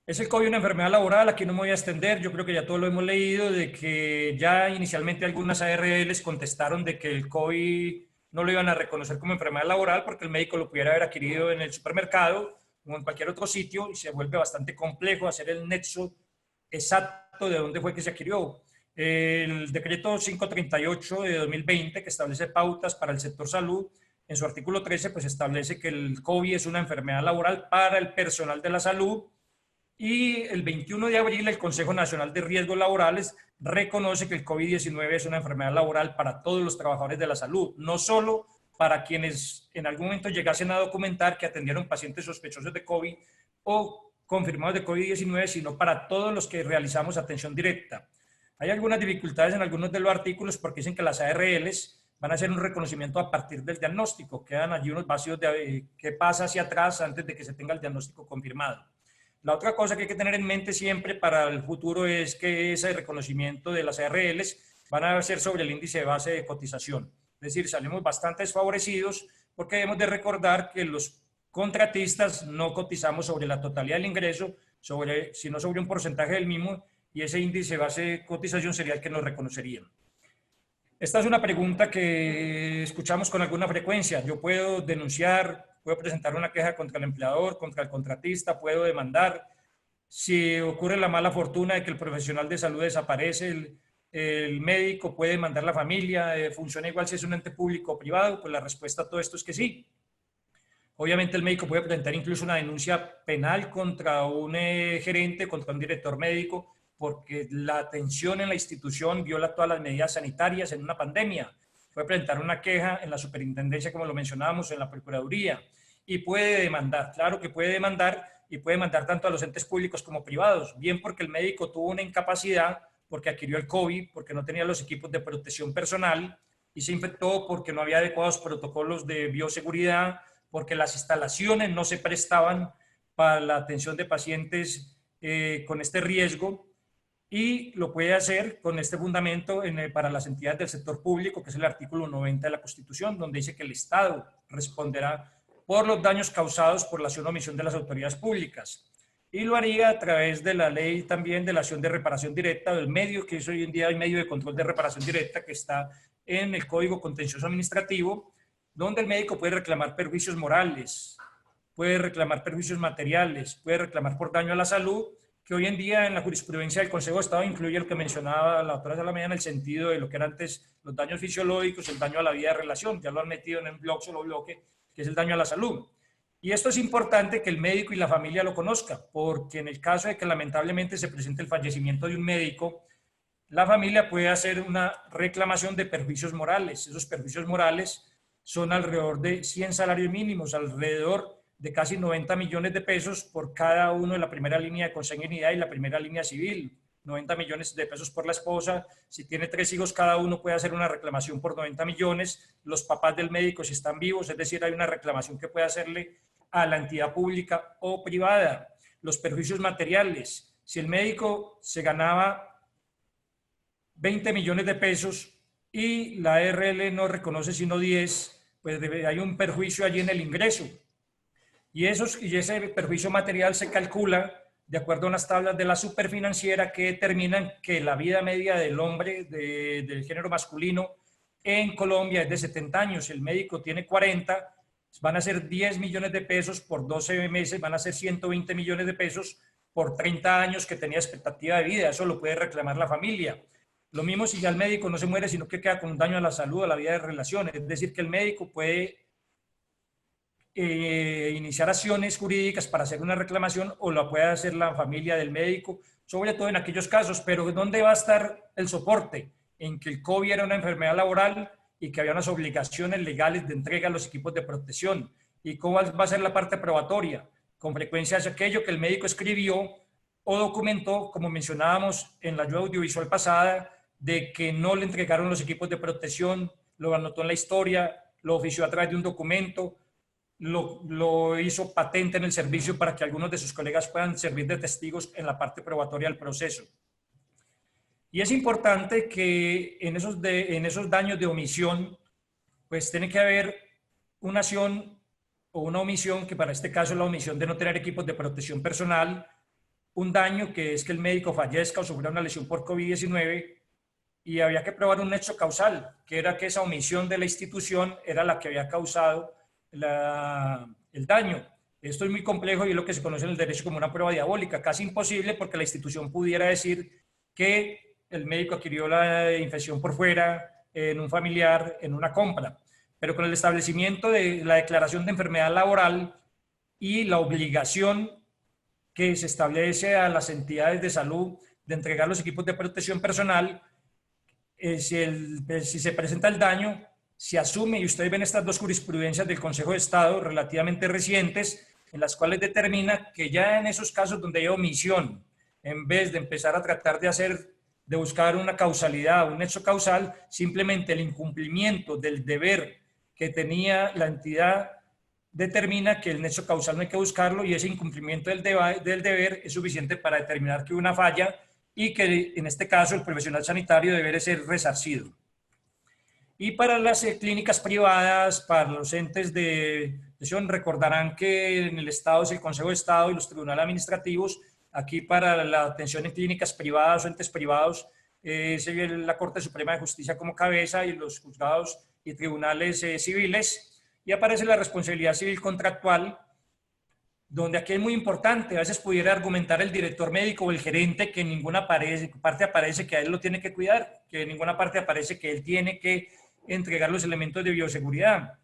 ¿Es el COVID una enfermedad laboral? Aquí no me voy a extender, yo creo que ya todo lo hemos leído, de que ya inicialmente algunas ARLs contestaron de que el COVID no lo iban a reconocer como enfermedad laboral porque el médico lo pudiera haber adquirido en el supermercado o en cualquier otro sitio y se vuelve bastante complejo hacer el nexo exacto de dónde fue que se adquirió. El decreto 538 de 2020 que establece pautas para el sector salud, en su artículo 13 pues establece que el COVID es una enfermedad laboral para el personal de la salud. Y el 21 de abril el Consejo Nacional de Riesgos Laborales reconoce que el COVID-19 es una enfermedad laboral para todos los trabajadores de la salud, no solo para quienes en algún momento llegasen a documentar que atendieron pacientes sospechosos de COVID o confirmados de COVID-19, sino para todos los que realizamos atención directa. Hay algunas dificultades en algunos de los artículos porque dicen que las ARLs van a hacer un reconocimiento a partir del diagnóstico, quedan allí unos vacíos de qué pasa hacia atrás antes de que se tenga el diagnóstico confirmado. La otra cosa que hay que tener en mente siempre para el futuro es que ese reconocimiento de las ARLs van a ser sobre el índice de base de cotización. Es decir, salimos bastante desfavorecidos porque debemos de recordar que los contratistas no cotizamos sobre la totalidad del ingreso, sino sobre un porcentaje del mismo, y ese índice de base de cotización sería el que nos reconocerían. Esta es una pregunta que escuchamos con alguna frecuencia. Yo puedo denunciar, puedo presentar una queja contra el empleador, contra el contratista, puedo demandar. Si ocurre la mala fortuna de que el profesional de salud desaparece, el médico puede demandar a la familia, funciona igual si es un ente público o privado, pues la respuesta a todo esto es que sí. Obviamente el médico puede presentar incluso una denuncia penal contra un gerente, contra un director médico, porque la atención en la institución viola todas las medidas sanitarias en una pandemia. Puede presentar una queja en la superintendencia, como lo mencionábamos, en la procuraduría, y puede demandar, claro que puede demandar, y puede demandar tanto a los entes públicos como privados, bien porque el médico tuvo una incapacidad, porque adquirió el COVID, porque no tenía los equipos de protección personal, y se infectó porque no había adecuados protocolos de bioseguridad, porque las instalaciones no se prestaban para la atención de pacientes con este riesgo, y lo puede hacer con este fundamento para las entidades del sector público, que es el artículo 90 de la Constitución, donde dice que el Estado responderá por los daños causados por la acción o omisión de las autoridades públicas. Y lo haría a través de la ley también de la acción de reparación directa, del medio, que es hoy en día el medio de control de reparación directa, que está en el Código Contencioso Administrativo, donde el médico puede reclamar perjuicios morales, puede reclamar perjuicios materiales, puede reclamar por daño a la salud, que hoy en día en la jurisprudencia del Consejo de Estado incluye lo que mencionaba la doctora Salameda en el sentido de lo que eran antes los daños fisiológicos, el daño a la vida de relación, ya lo han metido en un solo bloque, que es el daño a la salud. Y esto es importante que el médico y la familia lo conozcan, porque en el caso de que lamentablemente se presente el fallecimiento de un médico, la familia puede hacer una reclamación de perjuicios morales. Esos perjuicios morales son alrededor de 100 salarios mínimos, alrededor de casi 90 millones de pesos por cada uno de la primera línea de consanguinidad y la primera línea civil. 90 millones de pesos por la esposa. Si tiene 3 hijos, cada uno puede hacer una reclamación por 90 millones. Los papás del médico, si están vivos, es decir, hay una reclamación que puede hacerle a la entidad pública o privada. Los perjuicios materiales. Si el médico se ganaba 20 millones de pesos y la ARL no reconoce sino 10, pues hay un perjuicio allí en el ingreso. Y ese perjuicio material se calcula de acuerdo a unas tablas de la Superfinanciera que determinan que la vida media del hombre del género masculino en Colombia es de 70 años. El médico tiene 40, van a ser 10 millones de pesos por 12 meses, van a ser 120 millones de pesos por 30 años que tenía expectativa de vida. Eso lo puede reclamar la familia. Lo mismo si ya el médico no se muere, sino que queda con un daño a la salud, a la vida de relaciones. Es decir, que el médico puede iniciar acciones jurídicas para hacer una reclamación o la puede hacer la familia del médico, sobre todo en aquellos casos. Pero ¿dónde va a estar el soporte? En que el COVID era una enfermedad laboral y que había unas obligaciones legales de entrega a los equipos de protección. ¿Y cómo va a ser la parte probatoria? Con frecuencia es aquello que el médico escribió o documentó, como mencionábamos en la ayuda audiovisual pasada, de que no le entregaron los equipos de protección, lo anotó en la historia, lo ofició a través de un documento, lo hizo patente en el servicio para que algunos de sus colegas puedan servir de testigos en la parte probatoria del proceso. Y es importante que en esos daños de omisión, pues tiene que haber una acción o una omisión, que para este caso es la omisión de no tener equipos de protección personal, un daño que es que el médico fallezca o sufra una lesión por COVID-19, y había que probar un hecho causal, que era que esa omisión de la institución era la que había causado el daño. Esto es muy complejo y es lo que se conoce en el derecho como una prueba diabólica, casi imposible porque la institución pudiera decir que el médico adquirió la infección por fuera, en un familiar, en una compra. Pero con el establecimiento de la declaración de enfermedad laboral y la obligación que se establece a las entidades de salud de entregar los equipos de protección personal, si se presenta el daño, se asume, y ustedes ven estas dos jurisprudencias del Consejo de Estado relativamente recientes, en las cuales determina que ya en esos casos donde hay omisión, en vez de empezar a tratar de buscar una causalidad, un hecho causal, simplemente el incumplimiento del deber que tenía la entidad determina que el nexo causal no hay que buscarlo, y ese incumplimiento del deber es suficiente para determinar que hubo una falla y que en este caso el profesional sanitario debe ser resarcido. Y para las clínicas privadas, para los entes de protección, recordarán que en el Estado es el Consejo de Estado y los tribunales administrativos. Aquí para la atención en clínicas privadas o entes privados es la Corte Suprema de Justicia como cabeza y los juzgados y tribunales civiles. Y aparece la responsabilidad civil contractual, donde aquí es muy importante, a veces pudiera argumentar el director médico o el gerente que en ninguna parte aparece que a él lo tiene que cuidar, que en ninguna parte aparece que él tiene que entregar los elementos de bioseguridad,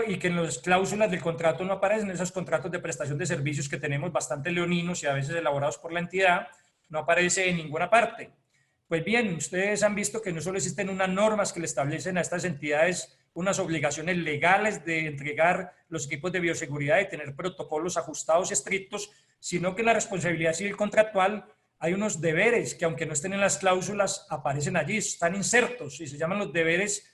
y que en las cláusulas del contrato no aparecen, esos contratos de prestación de servicios que tenemos bastante leoninos y a veces elaborados por la entidad, no aparece en ninguna parte. Pues bien, ustedes han visto que no solo existen unas normas que le establecen a estas entidades unas obligaciones legales de entregar los equipos de bioseguridad y tener protocolos ajustados y estrictos, sino que en la responsabilidad civil contractual hay unos deberes que, aunque no estén en las cláusulas, aparecen allí, están insertos y se llaman los deberes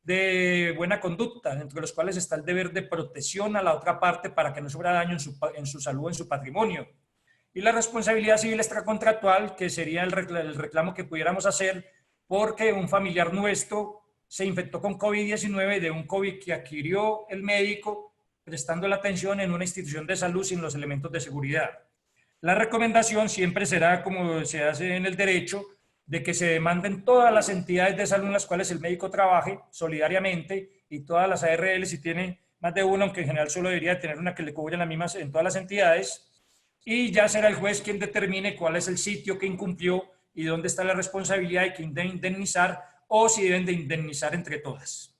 de buena conducta, entre los cuales está el deber de protección a la otra parte para que no sufra daño en su salud o en su patrimonio. Y la responsabilidad civil extracontractual, que sería el reclamo que pudiéramos hacer porque un familiar nuestro se infectó con COVID-19 de un COVID que adquirió el médico prestando la atención en una institución de salud sin los elementos de seguridad. La recomendación siempre será, como se hace en el derecho, de que se demanden todas las entidades de salud en las cuales el médico trabaje solidariamente, y todas las ARL, si tiene más de una, aunque en general solo debería tener una que le cubra las mismas en todas las entidades, y ya será el juez quien determine cuál es el sitio que incumplió y dónde está la responsabilidad y quién debe indemnizar, o si deben de indemnizar entre todas.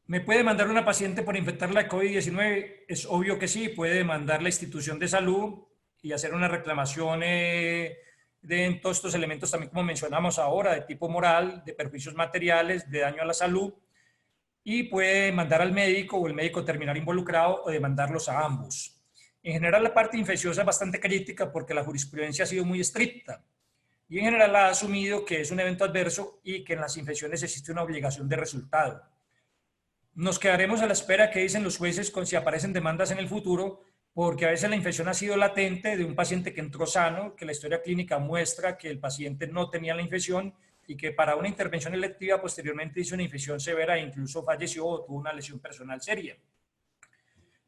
¿Me puede demandar una paciente por infectarla de COVID-19? Es obvio que sí, puede demandar la institución de salud y hacer una reclamación de todos estos elementos también, como mencionamos ahora, de tipo moral, de perjuicios materiales, de daño a la salud, y puede demandar al médico o el médico terminar involucrado o demandarlos a ambos. En general, la parte infecciosa es bastante crítica porque la jurisprudencia ha sido muy estricta y en general ha asumido que es un evento adverso y que en las infecciones existe una obligación de resultado. Nos quedaremos a la espera que dicen los jueces con si aparecen demandas en el futuro, porque a veces la infección ha sido latente de un paciente que entró sano, que la historia clínica muestra que el paciente no tenía la infección y que para una intervención electiva posteriormente hizo una infección severa e incluso falleció o tuvo una lesión personal seria.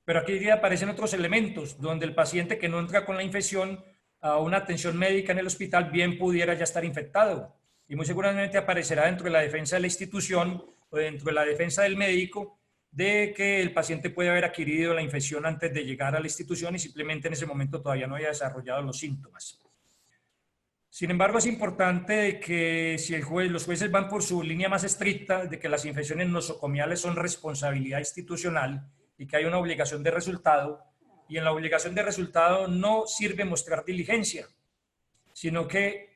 Pero aquí aparecen otros elementos, donde el paciente que no entra con la infección a una atención médica en el hospital bien pudiera ya estar infectado. Y muy seguramente aparecerá dentro de la defensa de la institución o dentro de la defensa del médico de que el paciente puede haber adquirido la infección antes de llegar a la institución y simplemente en ese momento todavía no haya desarrollado los síntomas. Sin embargo, es importante que si los jueces van por su línea más estricta de que las infecciones nosocomiales son responsabilidad institucional y que hay una obligación de resultado, y en la obligación de resultado no sirve mostrar diligencia, sino que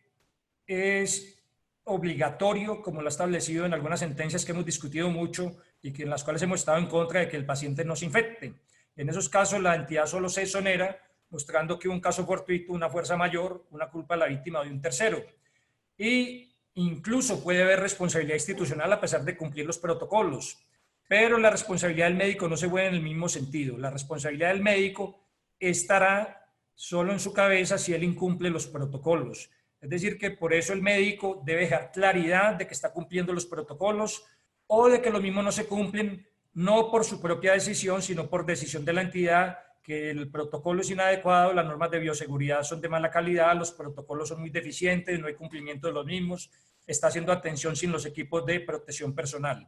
es obligatorio, como lo ha establecido en algunas sentencias que hemos discutido mucho y que en las cuales hemos estado en contra de que el paciente no se infecte. En esos casos la entidad solo se exonera mostrando que un caso fortuito, una fuerza mayor, una culpa de la víctima o de un tercero. Y incluso puede haber responsabilidad institucional a pesar de cumplir los protocolos. Pero la responsabilidad del médico no se vuelve en el mismo sentido. La responsabilidad del médico estará solo en su cabeza si él incumple los protocolos. Es decir, que por eso el médico debe dejar claridad de que está cumpliendo los protocolos o de que los mismos no se cumplen, no por su propia decisión, sino por decisión de la entidad, que el protocolo es inadecuado, las normas de bioseguridad son de mala calidad, los protocolos son muy deficientes, no hay cumplimiento de los mismos, está haciendo atención sin los equipos de protección personal.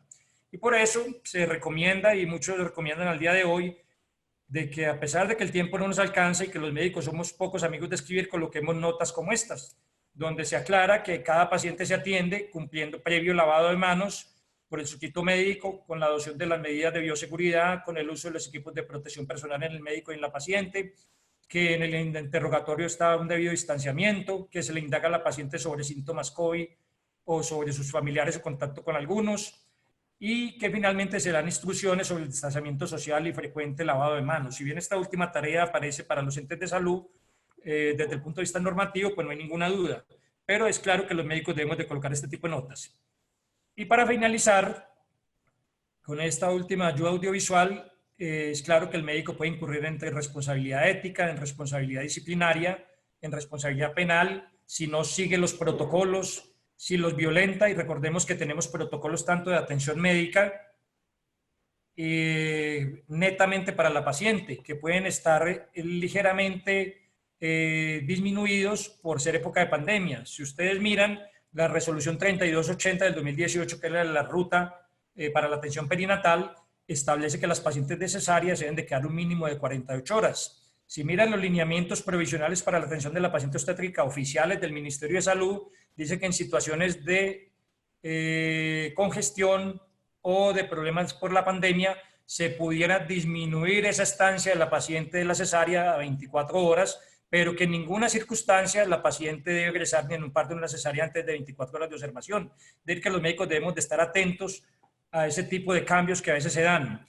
Y por eso se recomienda, y muchos recomiendan al día de hoy, de que a pesar de que el tiempo no nos alcanza y que los médicos somos pocos amigos de escribir, coloquemos notas como estas, donde se aclara que cada paciente se atiende cumpliendo previo lavado de manos por el sustituto médico, con la adopción de las medidas de bioseguridad, con el uso de los equipos de protección personal en el médico y en la paciente, que en el interrogatorio está un debido distanciamiento, que se le indaga a la paciente sobre síntomas COVID o sobre sus familiares o contacto con algunos, y que finalmente se dan instrucciones sobre el distanciamiento social y frecuente lavado de manos. Si bien esta última tarea aparece para los entes de salud, desde el punto de vista normativo, pues no hay ninguna duda, pero es claro que los médicos debemos de colocar este tipo de notas. Y para finalizar, con esta última ayuda audiovisual, es claro que el médico puede incurrir en responsabilidad ética, en responsabilidad disciplinaria, en responsabilidad penal, si no sigue los protocolos, si los violenta, y recordemos que tenemos protocolos tanto de atención médica, netamente para la paciente, que pueden estar ligeramente disminuidos por ser época de pandemia. Si ustedes miran la resolución 3280 del 2018, que es la ruta para la atención perinatal, establece que las pacientes de cesárea deben de quedar un mínimo de 48 horas. Si miran los lineamientos provisionales para la atención de la paciente obstétrica oficiales del Ministerio de Salud, dice que en situaciones de congestión o de problemas por la pandemia, se pudiera disminuir esa estancia de la paciente de la cesárea a 24 horas, pero que en ninguna circunstancia la paciente debe ingresar ni en un parto ni en una cesárea antes de 24 horas de observación. Es decir, que los médicos debemos de estar atentos a ese tipo de cambios que a veces se dan.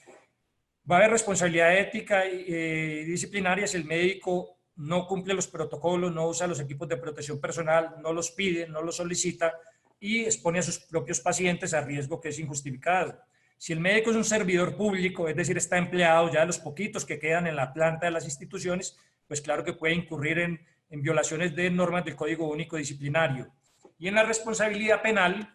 Va a haber responsabilidad ética y disciplinaria si el médico no cumple los protocolos, no usa los equipos de protección personal, no los pide, no los solicita y expone a sus propios pacientes a riesgo que es injustificado. Si el médico es un servidor público, es decir, está empleado ya de los poquitos que quedan en la planta de las instituciones, pues claro que puede incurrir en violaciones de normas del Código Único Disciplinario. Y en la responsabilidad penal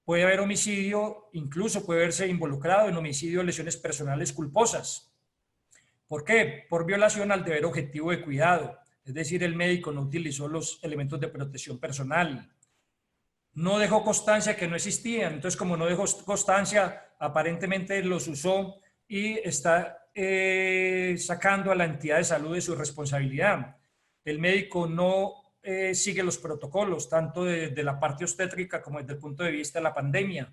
puede haber homicidio, incluso puede verse involucrado en homicidio o lesiones personales culposas. ¿Por qué? Por violación al deber objetivo de cuidado. Es decir, el médico no utilizó los elementos de protección personal. No dejó constancia que no existían. Entonces, como no dejó constancia, aparentemente los usó y está sacando a la entidad de salud de su responsabilidad. El médico no sigue los protocolos, tanto de la parte obstétrica como desde el punto de vista de la pandemia.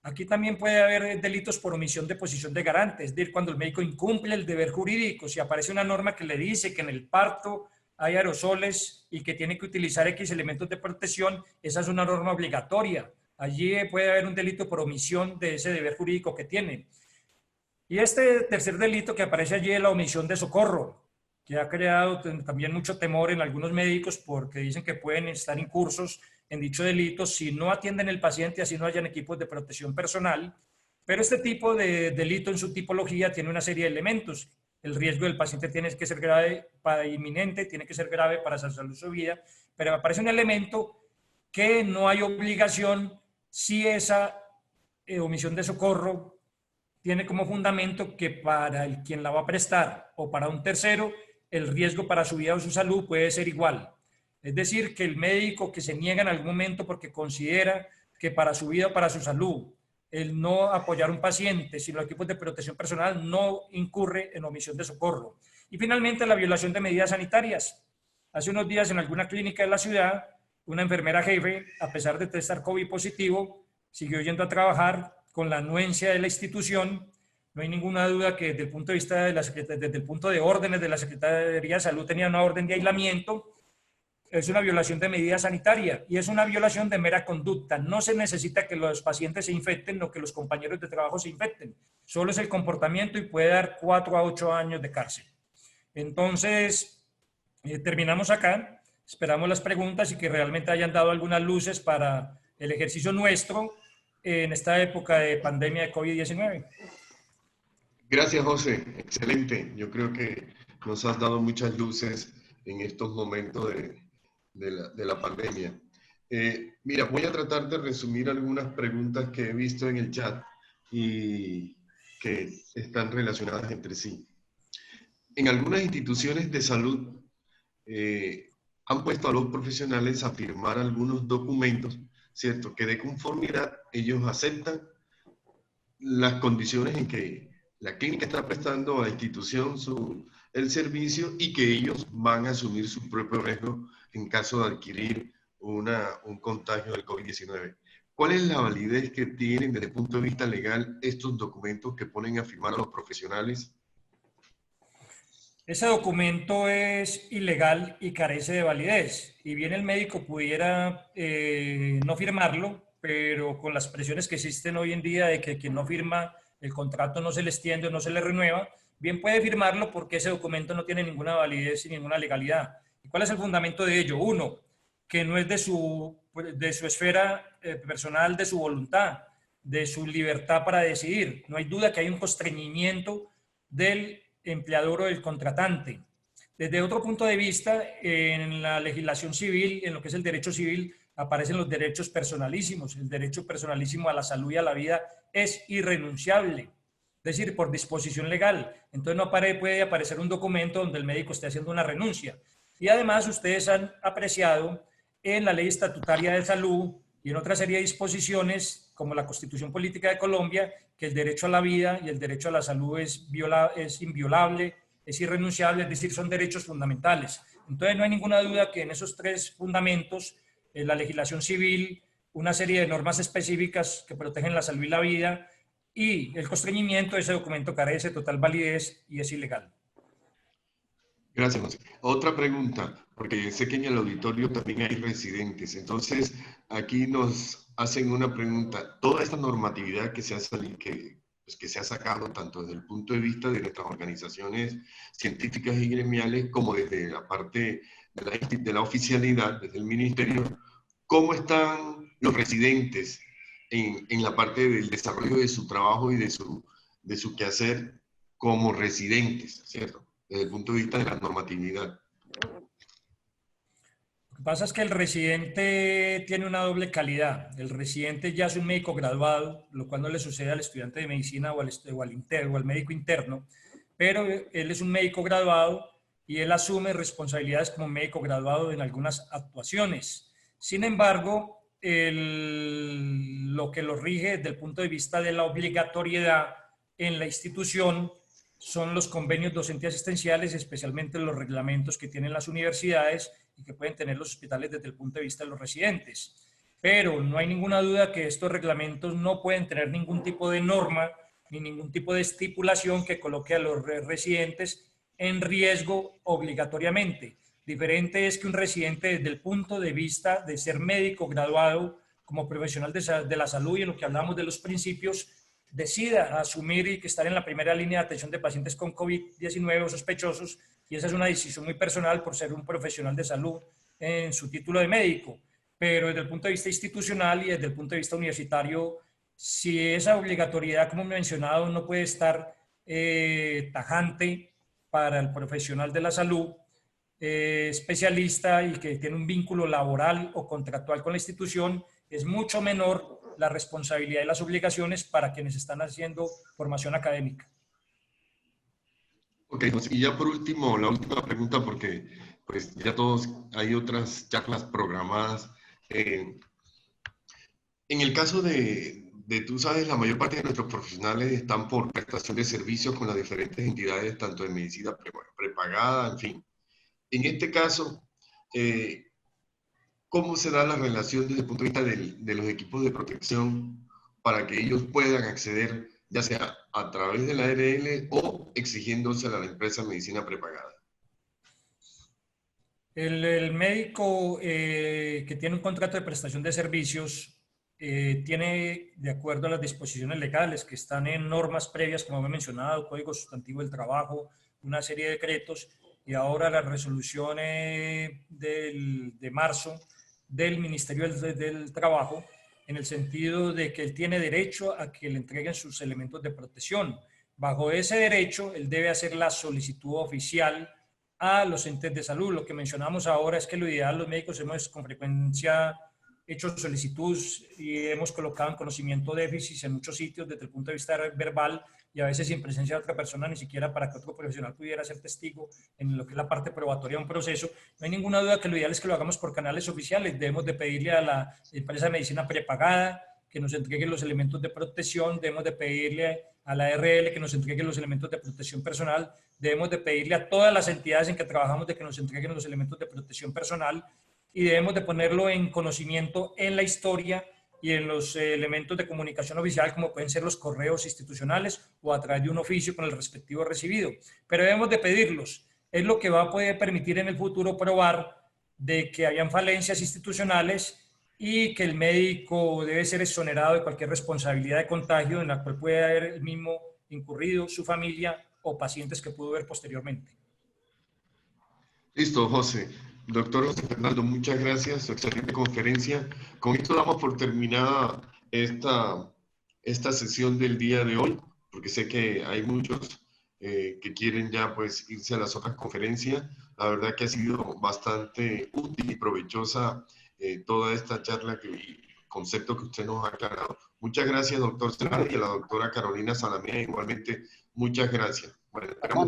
Aquí también puede haber delitos por omisión de posición de garante, es decir, cuando el médico incumple el deber jurídico, si aparece una norma que le dice que en el parto hay aerosoles y que tiene que utilizar X elementos de protección, esa es una norma obligatoria. Allí puede haber un delito por omisión de ese deber jurídico que tiene. Y este tercer delito que aparece allí es la omisión de socorro, que ha creado también mucho temor en algunos médicos porque dicen que pueden estar incursos en dicho delito si no atienden el paciente, así no hayan equipos de protección personal. Pero este tipo de delito en su tipología tiene una serie de elementos. el riesgo del paciente tiene que ser grave para inminente, tiene que ser grave para su salud, su vida, pero me parece un elemento que no hay obligación si esa omisión de socorro tiene como fundamento que para el quien la va a prestar o para un tercero, el riesgo para su vida o su salud puede ser igual. Es decir, que el médico que se niega en algún momento porque considera que para su vida o para su salud, el no apoyar a un paciente, sino equipos de protección personal, no incurre en omisión de socorro. Y finalmente, la violación de medidas sanitarias. Hace unos días en alguna clínica de la ciudad, una enfermera jefe, a pesar de estar COVID positivo, siguió yendo a trabajar con la anuencia de la institución. No hay ninguna duda que desde el punto de vista de desde el punto de órdenes de la Secretaría de Salud tenía una orden de aislamiento. Es una violación de medida sanitaria y es una violación de mera conducta. No se necesita que los pacientes se infecten o que los compañeros de trabajo se infecten. Solo es el comportamiento y puede dar 4 a 8 años de cárcel. Entonces, terminamos acá. Esperamos las preguntas y que realmente hayan dado algunas luces para el ejercicio nuestro en esta época de pandemia de COVID-19. Gracias, José. Excelente. Yo creo que nos has dado muchas luces en estos momentos de la pandemia. Mira, voy a tratar de resumir algunas preguntas que he visto en el chat y que están relacionadas entre sí. En algunas instituciones de salud han puesto a los profesionales a firmar algunos documentos, ¿cierto? Que de conformidad ellos aceptan las condiciones en que la clínica está prestando a la institución el servicio y que ellos van a asumir su propio riesgo en caso de adquirir un contagio del COVID-19. ¿Cuál es la validez que tienen desde el punto de vista legal estos documentos que ponen a firmar a los profesionales? Ese documento es ilegal y carece de validez. Y bien el médico pudiera no firmarlo, pero con las presiones que existen hoy en día de que quien no firma el contrato no se le extiende o no se le renueva, bien puede firmarlo porque ese documento no tiene ninguna validez y ninguna legalidad. ¿Y cuál es el fundamento de ello? Uno, que no es de su esfera personal, de su voluntad, de su libertad para decidir. No hay duda que hay un constreñimiento del empleador o del contratante. Desde otro punto de vista, en la legislación civil, en lo que es el derecho civil, aparecen los derechos personalísimos. El derecho personalísimo a la salud y a la vida es irrenunciable, es decir, por disposición legal. Entonces no puede aparecer un documento donde el médico esté haciendo una renuncia. Y además ustedes han apreciado en la Ley Estatutaria de Salud y en otra serie de disposiciones, como la Constitución Política de Colombia, que el derecho a la vida y el derecho a la salud es inviolable, es irrenunciable, es decir, son derechos fundamentales. Entonces no hay ninguna duda que en esos tres fundamentos, la legislación civil, una serie de normas específicas que protegen la salud y la vida, y el constreñimiento de ese documento carece de total validez y es ilegal. Gracias, José. Otra pregunta, porque sé que en el auditorio también hay residentes. Entonces, aquí nos hacen una pregunta. Toda esta normatividad que se ha sacado tanto desde el punto de vista de nuestras organizaciones científicas y gremiales como desde la parte de la oficialidad, desde el ministerio, ¿cómo están los residentes en la parte del desarrollo de su trabajo y de su quehacer como residentes, ¿cierto? Desde el punto de vista de la normatividad. Lo que pasa es que el residente tiene una doble calidad. El residente ya es un médico graduado, lo cual no le sucede al estudiante de medicina o al médico interno, pero él es un médico graduado y él asume responsabilidades como médico graduado en algunas actuaciones. Sin embargo, lo que lo rige desde el punto de vista de la obligatoriedad en la institución son los convenios docentes asistenciales, especialmente los reglamentos que tienen las universidades y que pueden tener los hospitales desde el punto de vista de los residentes. Pero no hay ninguna duda que estos reglamentos no pueden tener ningún tipo de norma ni ningún tipo de estipulación que coloque a los residentes en riesgo obligatoriamente. Diferente es que un residente desde el punto de vista de ser médico graduado como profesional de la salud y en lo que hablamos de los principios, decida asumir y que estar en la primera línea de atención de pacientes con COVID-19 o sospechosos, y esa es una decisión muy personal por ser un profesional de salud en su título de médico. Pero desde el punto de vista institucional y desde el punto de vista universitario, si esa obligatoriedad, como he mencionado, no puede estar tajante para el profesional de la salud especialista y que tiene un vínculo laboral o contractual con la institución, es mucho menor la responsabilidad y las obligaciones para quienes están haciendo formación académica. Ok, José, y ya por último, la última pregunta, porque pues ya todos hay otras charlas programadas. En el caso tú sabes, la mayor parte de nuestros profesionales están por prestación de servicios con las diferentes entidades, tanto de medicina prepagada, en fin. En este caso, ¿cómo se da la relación desde el punto de vista de los equipos de protección para que ellos puedan acceder, ya sea a través de la ARL o exigiéndose a la empresa medicina prepagada? El médico que tiene un contrato de prestación de servicios tiene, de acuerdo a las disposiciones legales que están en normas previas, como he mencionado, Código Sustantivo del Trabajo, una serie de decretos, y ahora la resolución de marzo del Ministerio del Trabajo, en el sentido de que él tiene derecho a que le entreguen sus elementos de protección. Bajo ese derecho, él debe hacer la solicitud oficial a los entes de salud. Lo que mencionamos ahora es que lo ideal, los médicos hemos con frecuencia hecho solicitudes y hemos colocado en conocimiento déficits en muchos sitios desde el punto de vista verbal y a veces sin presencia de otra persona, ni siquiera para que otro profesional pudiera ser testigo en lo que es la parte probatoria de un proceso. No hay ninguna duda que lo ideal es que lo hagamos por canales oficiales. Debemos de pedirle a la empresa de medicina prepagada que nos entregue los elementos de protección, debemos de pedirle a la ARL que nos entregue los elementos de protección personal, debemos de pedirle a todas las entidades en que trabajamos de que nos entreguen los elementos de protección personal y debemos de ponerlo en conocimiento en la historia y en los elementos de comunicación oficial, como pueden ser los correos institucionales o a través de un oficio con el respectivo recibido. Pero debemos de pedirlos. Es lo que va a poder permitir en el futuro probar de que habían falencias institucionales y que el médico debe ser exonerado de cualquier responsabilidad de contagio en la cual puede haber el mismo incurrido, su familia o pacientes que pudo ver posteriormente. Listo, José. Doctor José Fernando, muchas gracias. Su excelente conferencia. Con esto damos por terminada esta sesión del día de hoy, porque sé que hay muchos que quieren ya pues irse a las otras conferencias. La verdad que ha sido bastante útil y provechosa toda esta charla y concepto que usted nos ha aclarado. Muchas gracias, doctor Celades, y a la doctora Carolina Salamea igualmente. Muchas gracias. Bueno, esperamos ver